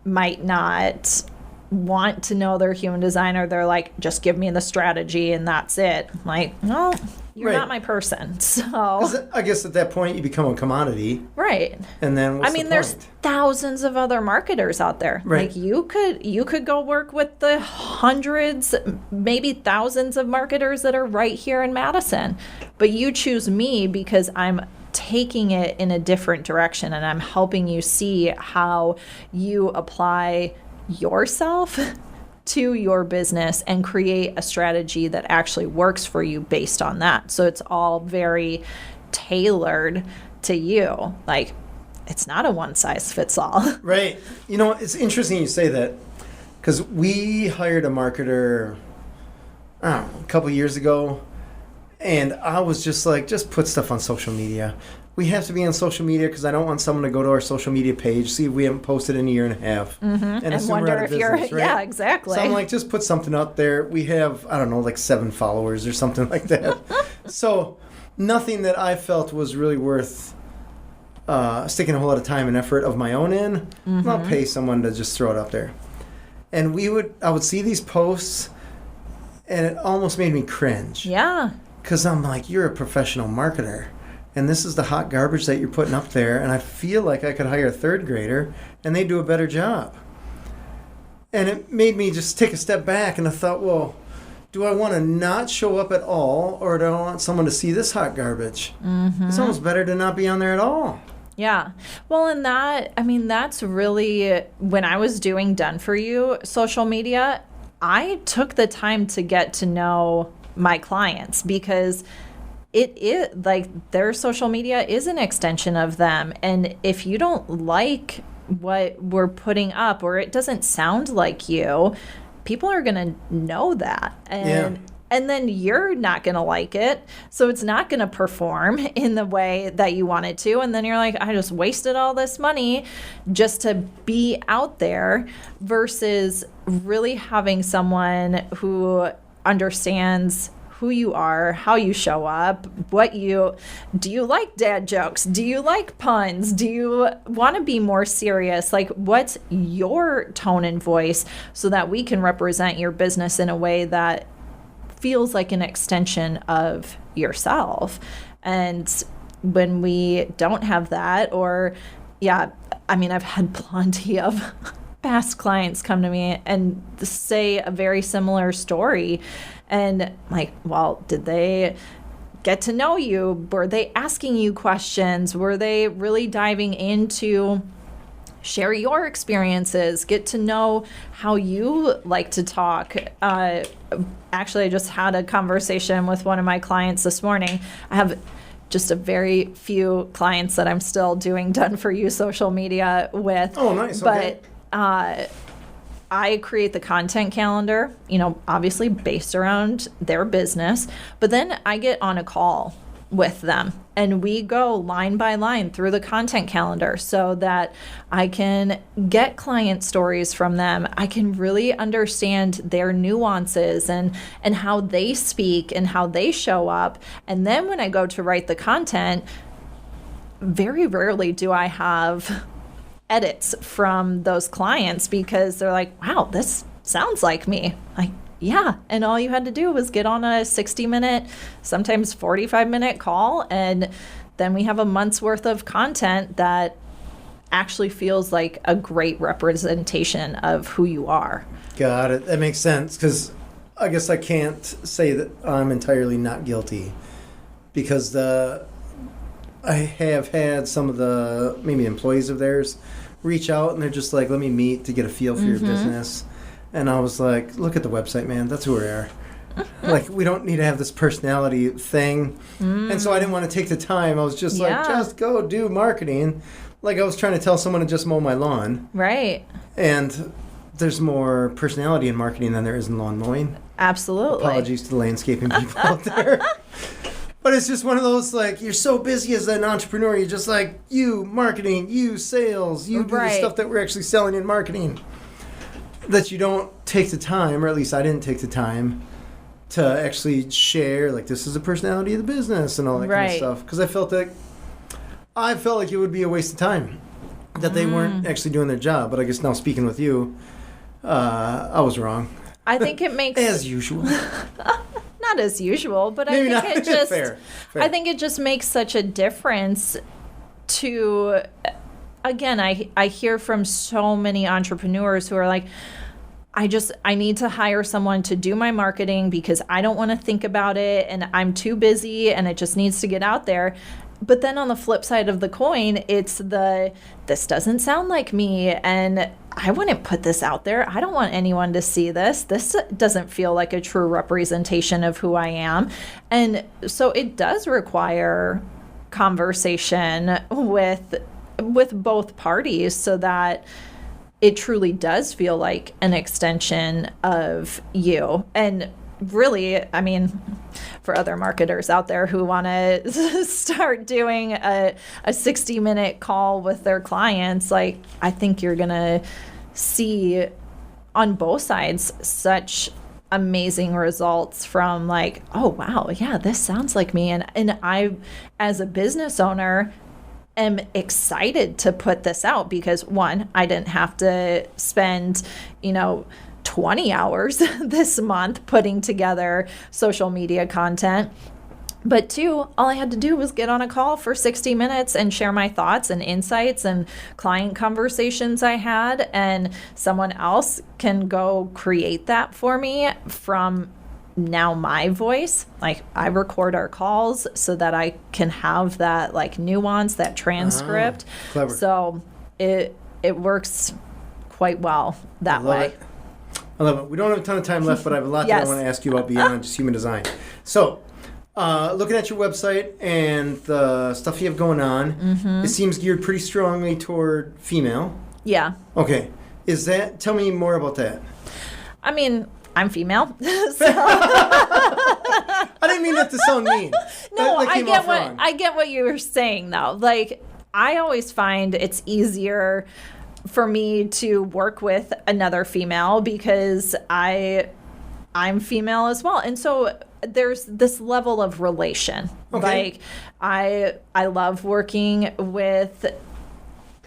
might not want to know their human designer, they're like, just give me the strategy and that's it. I'm like, no, you're not my person. So I guess at that point you become a commodity. Right. And then what's the point? There's thousands of other marketers out there. Right. Like you could go work with the hundreds, maybe thousands of marketers that are right here in Madison. But you choose me because I'm taking it in a different direction, and I'm helping you see how you apply yourself to your business and create a strategy that actually works for you based on that. So it's all very tailored to you. Like, it's not a one size fits all. Right. You know, it's interesting you say that, because we hired a marketer, I don't know, a couple years ago, and I was just like, just put stuff on social media. We have to be on social media because I don't want someone to go to our social media page, see if we haven't posted in a year and a half, and wonder we're out of if business, you're, right? yeah, exactly. So I'm like, just put something up there. We have, I don't know, like 7 followers or something like that. So nothing that I felt was really worth sticking a whole lot of time and effort of my own in. I'll pay someone to just throw it up there. And I would see these posts, and it almost made me cringe. Yeah. Because I'm like, you're a professional marketer, and this is the hot garbage that you're putting up there, and I feel like I could hire a 3rd grader, and they'd do a better job. And it made me just take a step back, and I thought, well, do I want to not show up at all, or do I want someone to see this hot garbage? It's almost better to not be on there at all. Yeah. Well, and that's really, when I was doing Done For You social media, I took the time to get to know my clients, because it is like their social media is an extension of them. And if you don't like what we're putting up, or it doesn't sound like you, people are going to know that. And and then you're not going to like it. So it's not going to perform in the way that you want it to. And then you're like, I just wasted all this money just to be out there, versus really having someone who understands who you are, how you show up, do you like dad jokes? Do you like puns? Do you want to be more serious? Like, what's your tone and voice, so that we can represent your business in a way that feels like an extension of yourself? And when we don't have that, I've had plenty of past clients come to me and say a very similar story. And like, well, did they get to know you? Were they asking you questions? Were they really diving into share your experiences, get to know how you like to talk? Actually, I just had a conversation with one of my clients this morning. I have just a very few clients that I'm still doing done for you social media with. Oh, nice. Okay. But I create the content calendar, obviously based around their business, but then I get on a call with them and we go line by line through the content calendar so that I can get client stories from them. I can really understand their nuances and how they speak and how they show up. And then when I go to write the content, very rarely do I have edits from those clients, because they're like, wow, this sounds like me. Like, yeah. And all you had to do was get on a 60-minute, sometimes 45-minute call. And then we have a month's worth of content that actually feels like a great representation of who you are. Got it. That makes sense, because I guess I can't say that I'm entirely not guilty, because I have had some of the maybe employees of theirs reach out and they're just like, let me meet to get a feel for your business. And I was like, look at the website, man. That's who we are. Like, we don't need to have this personality thing. And so I didn't want to take the time. I was just like, just go do marketing. Like I was trying to tell someone to just mow my lawn. Right. And there's more personality in marketing than there is in lawn mowing. Absolutely. Apologies to the landscaping people out there. But it's just one of those, like, you're so busy as an entrepreneur. You're just like, you marketing, you sales, you do the stuff that we're actually selling in marketing, that you don't take the time, or at least I didn't take the time, to actually share, like, this is the personality of the business and all that kind of stuff. Because I felt like it would be a waste of time, that they weren't actually doing their job. But I guess now speaking with you, I was wrong. I think it makes... As usual. Not as usual, but Maybe I think not. it just Fair. I think it just makes such a difference to, again, I hear from so many entrepreneurs who are like, I need to hire someone to do my marketing because I don't want to think about it and I'm too busy and it just needs to get out there. But then on the flip side of the coin, it's this doesn't sound like me and I wouldn't put this out there. I don't want anyone to see this. This doesn't feel like a true representation of who I am. And so it does require conversation with both parties so that it truly does feel like an extension of you. And really, I mean, for other marketers out there who want to start doing a 60-minute call with their clients, like, I think you're going to see on both sides such amazing results from like, oh, wow, yeah, this sounds like me. And I, as a business owner, am excited to put this out because, one, I didn't have to spend, 20 hours this month putting together social media content. But two, all I had to do was get on a call for 60 minutes and share my thoughts and insights and client conversations I had, and someone else can go create that for me from now my voice. Like, I record our calls so that I can have that like nuance, that transcript. Clever. So it works quite well that way. I love it. We don't have a ton of time left, but I have a lot that I want to ask you about beyond just human design. So, looking at your website and the stuff you have going on, it seems geared pretty strongly toward female. Yeah. Okay. Tell me more about that. I mean, I'm female. I didn't mean that to sound mean. No, That came off wrong. I get what you were saying though. Like, I always find it's easier for me to work with another female because I'm female as well. And so there's this level of relation. Okay. Like, I love working with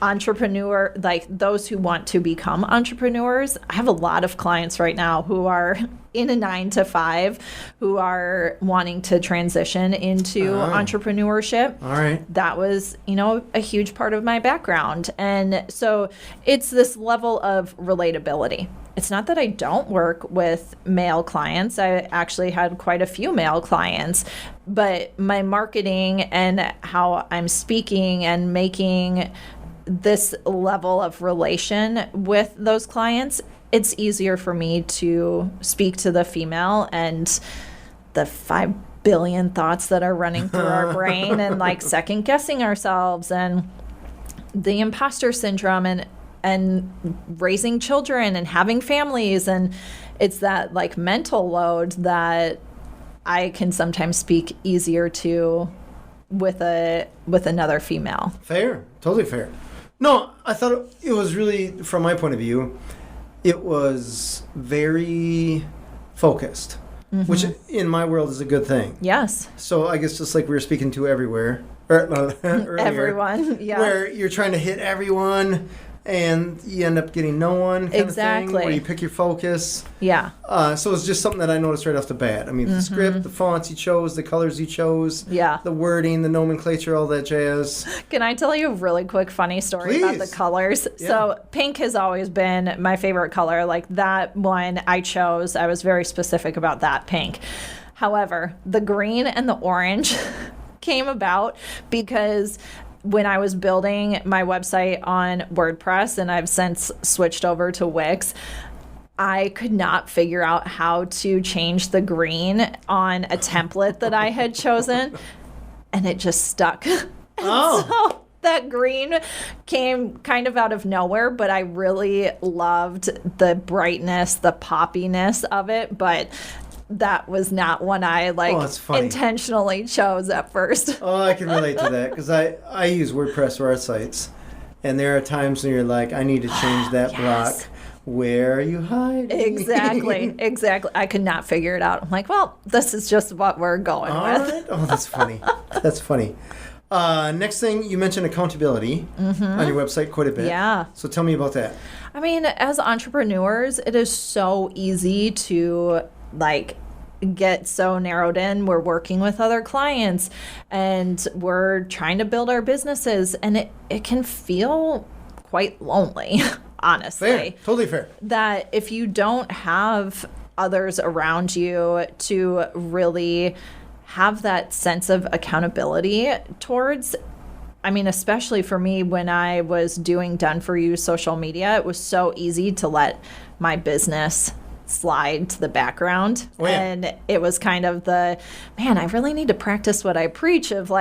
entrepreneur, like those who want to become entrepreneurs. I have a lot of clients right now who are in a 9-to-5 who are wanting to transition into entrepreneurship. All right. That was, a huge part of my background. And so it's this level of relatability. It's not that I don't work with male clients. I actually had quite a few male clients, but my marketing and how I'm speaking and making this level of relation with those clients, it's easier for me to speak to the female and the 5 billion thoughts that are running through our brain and like second guessing ourselves and the imposter syndrome and raising children and having families. And it's that like mental load that I can sometimes speak easier to with another female. Fair. Totally fair. No, I thought it was really, from my point of view, it was very focused, which in my world is a good thing. Yes. So I guess just like we were speaking to everywhere, earlier, Everyone, yeah. where you're trying to hit everyone and you end up getting no one kind of thing, where you pick your focus. Yeah. So it's just something that I noticed right off the bat. I mean, the script, the fonts you chose, the colors you chose, the wording, the nomenclature, all that jazz. Can I tell you a really quick funny story about the colors? Yeah. So pink has always been my favorite color. Like that one I chose, I was very specific about that pink. However, the green and the orange came about because when I was building my website on WordPress, and I've since switched over to Wix, I could not figure out how to change the green on a template that I had chosen, and it just stuck. So that green came kind of out of nowhere, but I really loved the brightness, the poppiness of it, but that was not one I intentionally chose at first. Oh, I can relate to that because I use WordPress for our sites, and there are times when you're like, I need to change that block. Where are you hiding? Exactly. I could not figure it out. I'm like, well, this is just what we're going with. Right. Oh, that's funny. That's funny. Next thing, you mentioned accountability on your website quite a bit. Yeah. So tell me about that. I mean, as entrepreneurs, it is so easy to get so narrowed in. We're working with other clients and we're trying to build our businesses, and it can feel quite lonely, honestly. Fair. Totally fair. That if you don't have others around you to really have that sense of accountability towards, I mean, especially for me when I was doing done for you social media, it was so easy to let my business slide to the background. And it was kind of I really need to practice what I preach of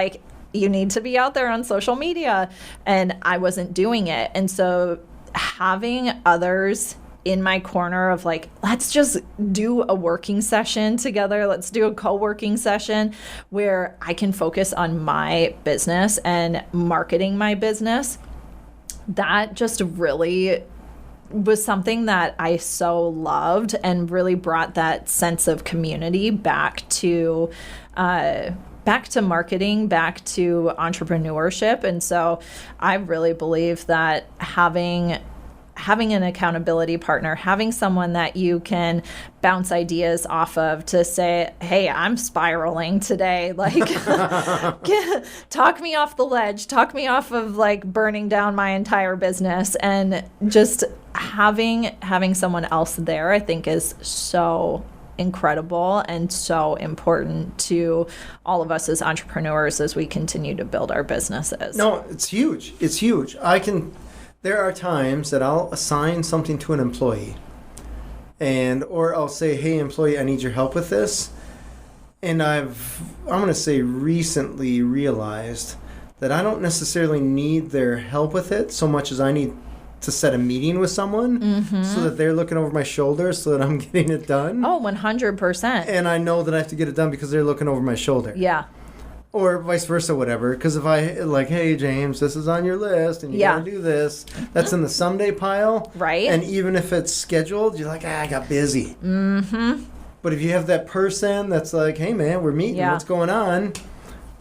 you need to be out there on social media, and I wasn't doing it. And so having others in my corner of let's just do a working session together, let's do a co-working session where I can focus on my business and marketing my business, that just really was something that I so loved and really brought that sense of community back to marketing, back to entrepreneurship. And so I really believe that having an accountability partner, having someone that you can bounce ideas off of to say, hey, I'm spiraling today. Talk me off the ledge, talk me off of burning down my entire business. And just having someone else there, I think, is so incredible and so important to all of us as entrepreneurs as we continue to build our businesses. No, it's huge. It's huge. There are times that I'll assign something to an employee, or I'll say, hey, employee, I need your help with this. And I'm going to say recently realized that I don't necessarily need their help with it so much as I need to set a meeting with someone so that they're looking over my shoulder so that I'm getting it done. Oh, 100%. And I know that I have to get it done because they're looking over my shoulder. Yeah. Or vice versa, whatever. Because if I, like, hey, James, this is on your list and you got to do this, that's in the someday pile. Right. And even if it's scheduled, you're like, I got busy. Mm-hmm. But if you have that person that's like, hey, man, we're meeting, what's going on?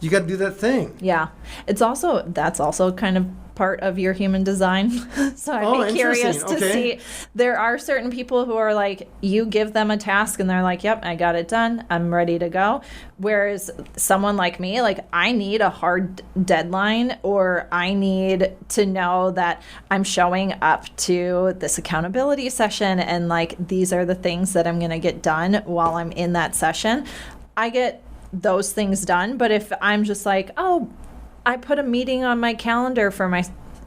You got to do that thing. Yeah. That's also kind of part of your human design. So I'd be curious to see. There are certain people who are like, you give them a task and they're like, yep, I got it done. I'm ready to go. Whereas someone like me, like, I need a hard deadline, or I need to know that I'm showing up to this accountability session and like, these are the things that I'm going to get done while I'm in that session. I get those things done. But if I'm just like, oh, I put a meeting on my calendar for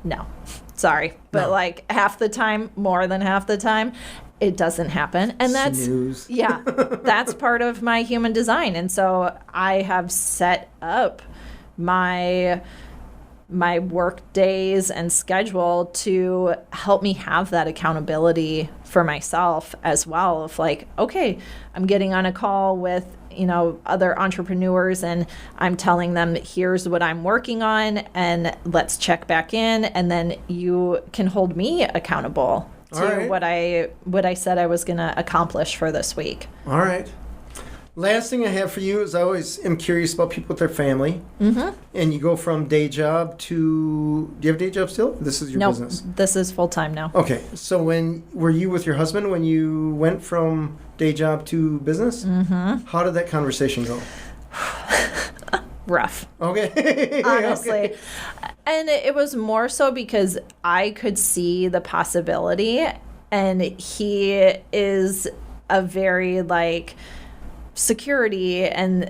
no, sorry. But like half the time, more than half the time, it doesn't happen. And that's, snooze. Yeah, that's part of my human design. And so I have set up my work days and schedule to help me have that accountability for myself as well. Of like, okay, I'm getting on a call with, other entrepreneurs and I'm telling them, here's what I'm working on and let's check back in. And then you can hold me accountable to what I said I was going to accomplish for this week. All right. Last thing I have for you is I always am curious about people with their family. Mm-hmm. And you go from day job to... Do you have a day job still? This is your business? No, this is full-time now. Okay. So were you with your husband when you went from day job to business? Mm-hmm. How did that conversation go? Rough. Okay. Honestly. Okay. And it was more so because I could see the possibility, and he is a very like... security and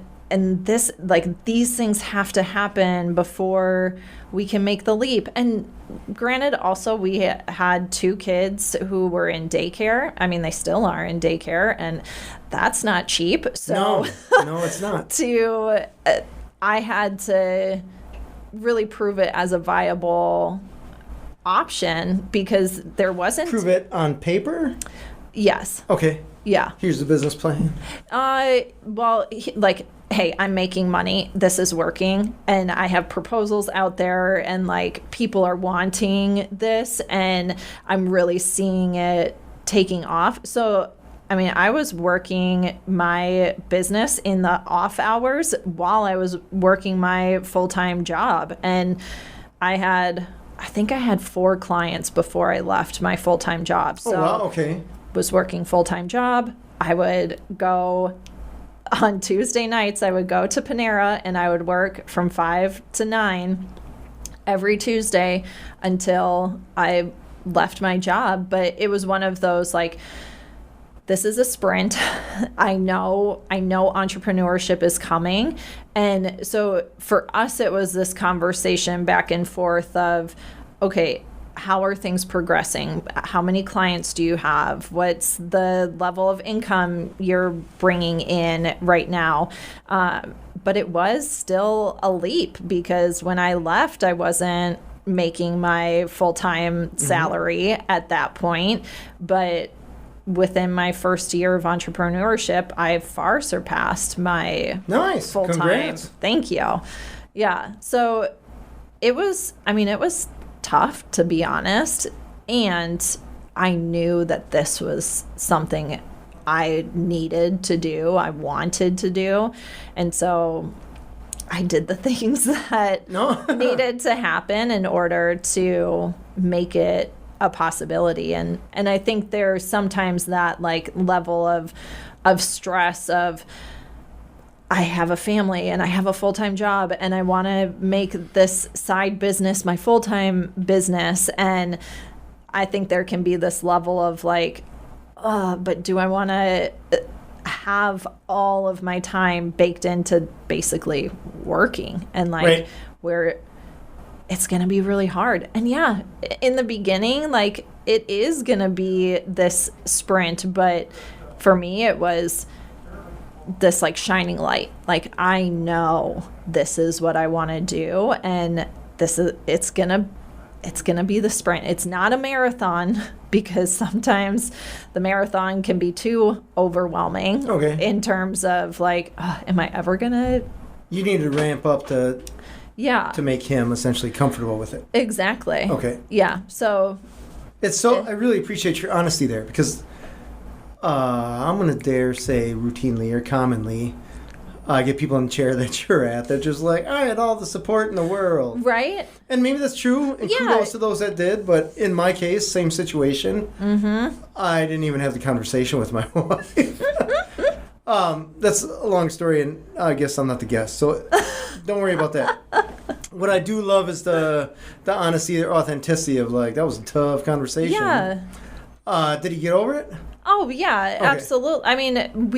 this, like, these things have to happen before we can make the leap. And granted, also we had 2 kids who were in daycare. I mean, they still are in daycare, and that's not cheap. So no, it's not. I had to really prove it as a viable option because there wasn't... Prove it on paper? Yes. Okay. Yeah. Here's the business plan. Well, like, hey, I'm making money. This is working. And I have proposals out there and like people are wanting this and I'm really seeing it taking off. So, I mean, I was working my business in the off hours while I was working my full-time job. And I think I had 4 clients before I left my full-time job. So wow, okay. Was working full-time job. I would go on Tuesday nights, I would go to Panera and I would work from 5 to 9 every Tuesday until I left my job. But it was one of those like, this is a sprint. I know entrepreneurship is coming. And so for us, it was this conversation back and forth of, okay, how are things progressing? How many clients do you have? What's the level of income you're bringing in right now? But it was still a leap because when I left, I wasn't making my full-time salary at that point. But within my first year of entrepreneurship, I far surpassed my full-time. Congrats. Thank you. Yeah. So it was tough, to be honest, and I knew that this was something I needed to do, I wanted to do, and so I did the things that needed to happen in order to make it a possibility. And I think there's sometimes that like level of stress of, I have a family and I have a full-time job and I want to make this side business my full-time business. And I think there can be this level of like, but do I want to have all of my time baked into basically working and like where it's going to be really hard. And yeah, in the beginning, like it is going to be this sprint, but for me, it was this like shining light. Like I know this is what I want to do and it's gonna it's going to be the sprint. It's not a marathon because sometimes the marathon can be too overwhelming in terms of like, am I ever going to? You need to ramp up to make him essentially comfortable with it. Exactly. Okay. Yeah. So I really appreciate your honesty there because I'm going to dare say routinely or commonly, get people in the chair that you're at. They're just like, I had all the support in the world. Right. And maybe that's true. And kudos to those that did. But in my case, same situation. Mm-hmm. I didn't even have the conversation with my wife. That's a long story, and I guess I'm not the guest. So don't worry about that. What I do love is the honesty or authenticity of like, that was a tough conversation. Yeah. Did he get over it? Oh, yeah, absolutely. I mean,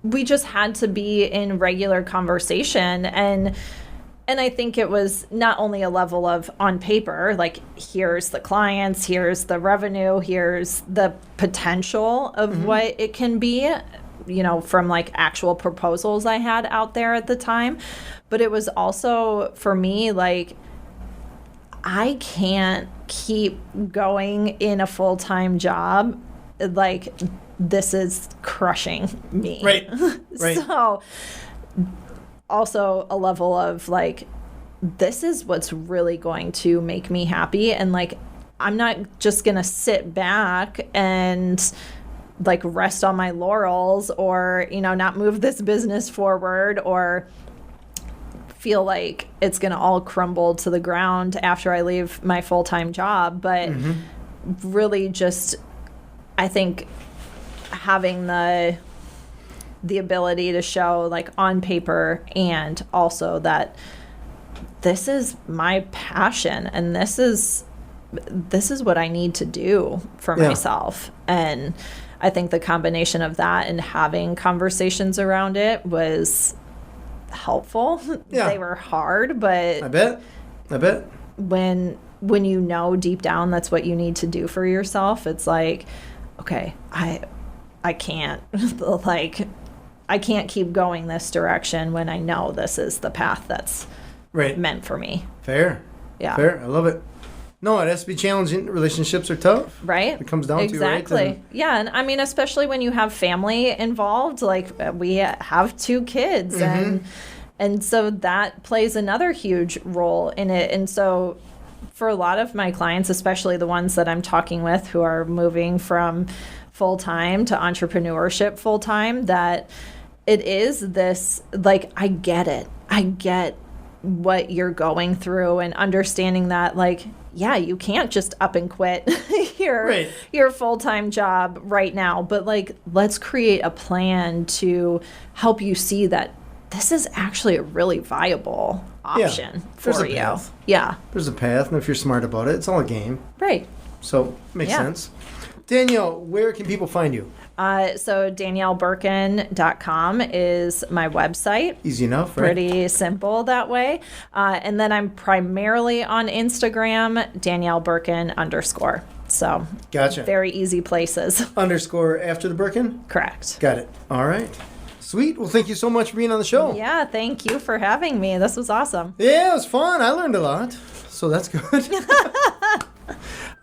we just had to be in regular conversation, and I think it was not only a level of on paper, like here's the clients, here's the revenue, here's the potential of what it can be, you know, from like actual proposals I had out there at the time. But it was also for me, like, I can't keep going in a full-time job. Like, this is crushing me. Right. So also a level of like, this is what's really going to make me happy. And like, I'm not just going to sit back and like rest on my laurels or, you know, not move this business forward or feel like it's going to all crumble to the ground after I leave my full-time job. But really just, I think having the ability to show like on paper and also that this is my passion and this is what I need to do for myself. And I think the combination of that and having conversations around it was helpful. Yeah. They were hard, but I bet. When you know deep down that's what you need to do for yourself, it's like, okay, I can't like I can't keep going this direction when I know this is the path that's meant for me. Fair. I love it. No, it has to be challenging. Relationships are tough. Right. It comes down to, right? Exactly. Yeah. And I mean, especially when you have family involved, like we have 2 kids and so that plays another huge role in it. And so for a lot of my clients, especially the ones that I'm talking with who are moving from full-time to entrepreneurship full-time, that it is this, like, I get it. I get what you're going through and understanding that, like, yeah, you can't just up and quit your full-time job right now. But, like, let's create a plan to help you see that this is actually a really viable option for you. Path. Yeah. There's a path, and if you're smart about it, it's all a game. Right. So, makes sense. Danielle, where can people find you? So DanielleBurken.com is my website. Easy enough, right? Pretty simple that way. And then I'm primarily on Instagram, _Burken_. So gotcha. Very easy places. _ after the Burken? Correct. Got it. All right. Sweet. Well, thank you so much for being on the show. Yeah, thank you for having me. This was awesome. Yeah, it was fun. I learned a lot. So that's good.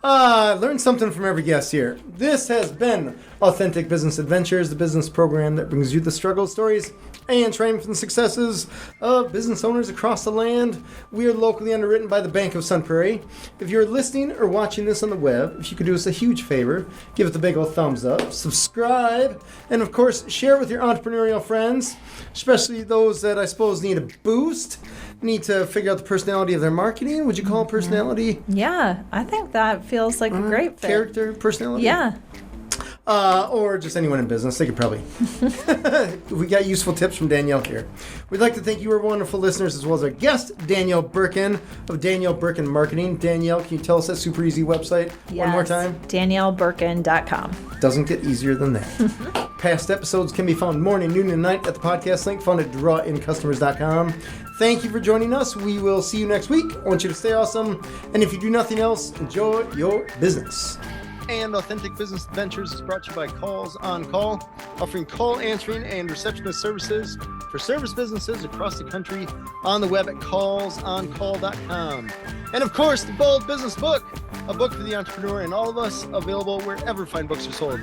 Learned something from every guest here. This has been Authentic Business Adventures, the business program that brings you the struggles, stories, and triumphant successes of business owners across the land. We are locally underwritten by the Bank of Sun Prairie. If you're listening or watching this on the web, if you could do us a huge favor, give it the big old thumbs up, subscribe, and of course, share with your entrepreneurial friends, especially those that I suppose need a boost, need to figure out the personality of their marketing. Would you call it personality? Yeah, I think that feels like a great fit. Character, personality? Yeah. Or just anyone in business. They could probably. We got useful tips from Danielle here. We'd like to thank you, our wonderful listeners, as well as our guest, Danielle Burken of Danielle Burken Marketing. Danielle, can you tell us that super easy website one more time? DanielleBurken.com. Doesn't get easier than that. Past episodes can be found morning, noon, and night at the podcast link found at drawincustomers.com. Thank you for joining us. We will see you next week. I want you to stay awesome. And if you do nothing else, enjoy your business. And Authentic Business Adventures is brought to you by Calls on Call, offering call answering and receptionist services for for service businesses across the country on the web at callsoncall.com. And of course, the Bold Business Book, a book for the entrepreneur and all of us, available wherever fine books are sold.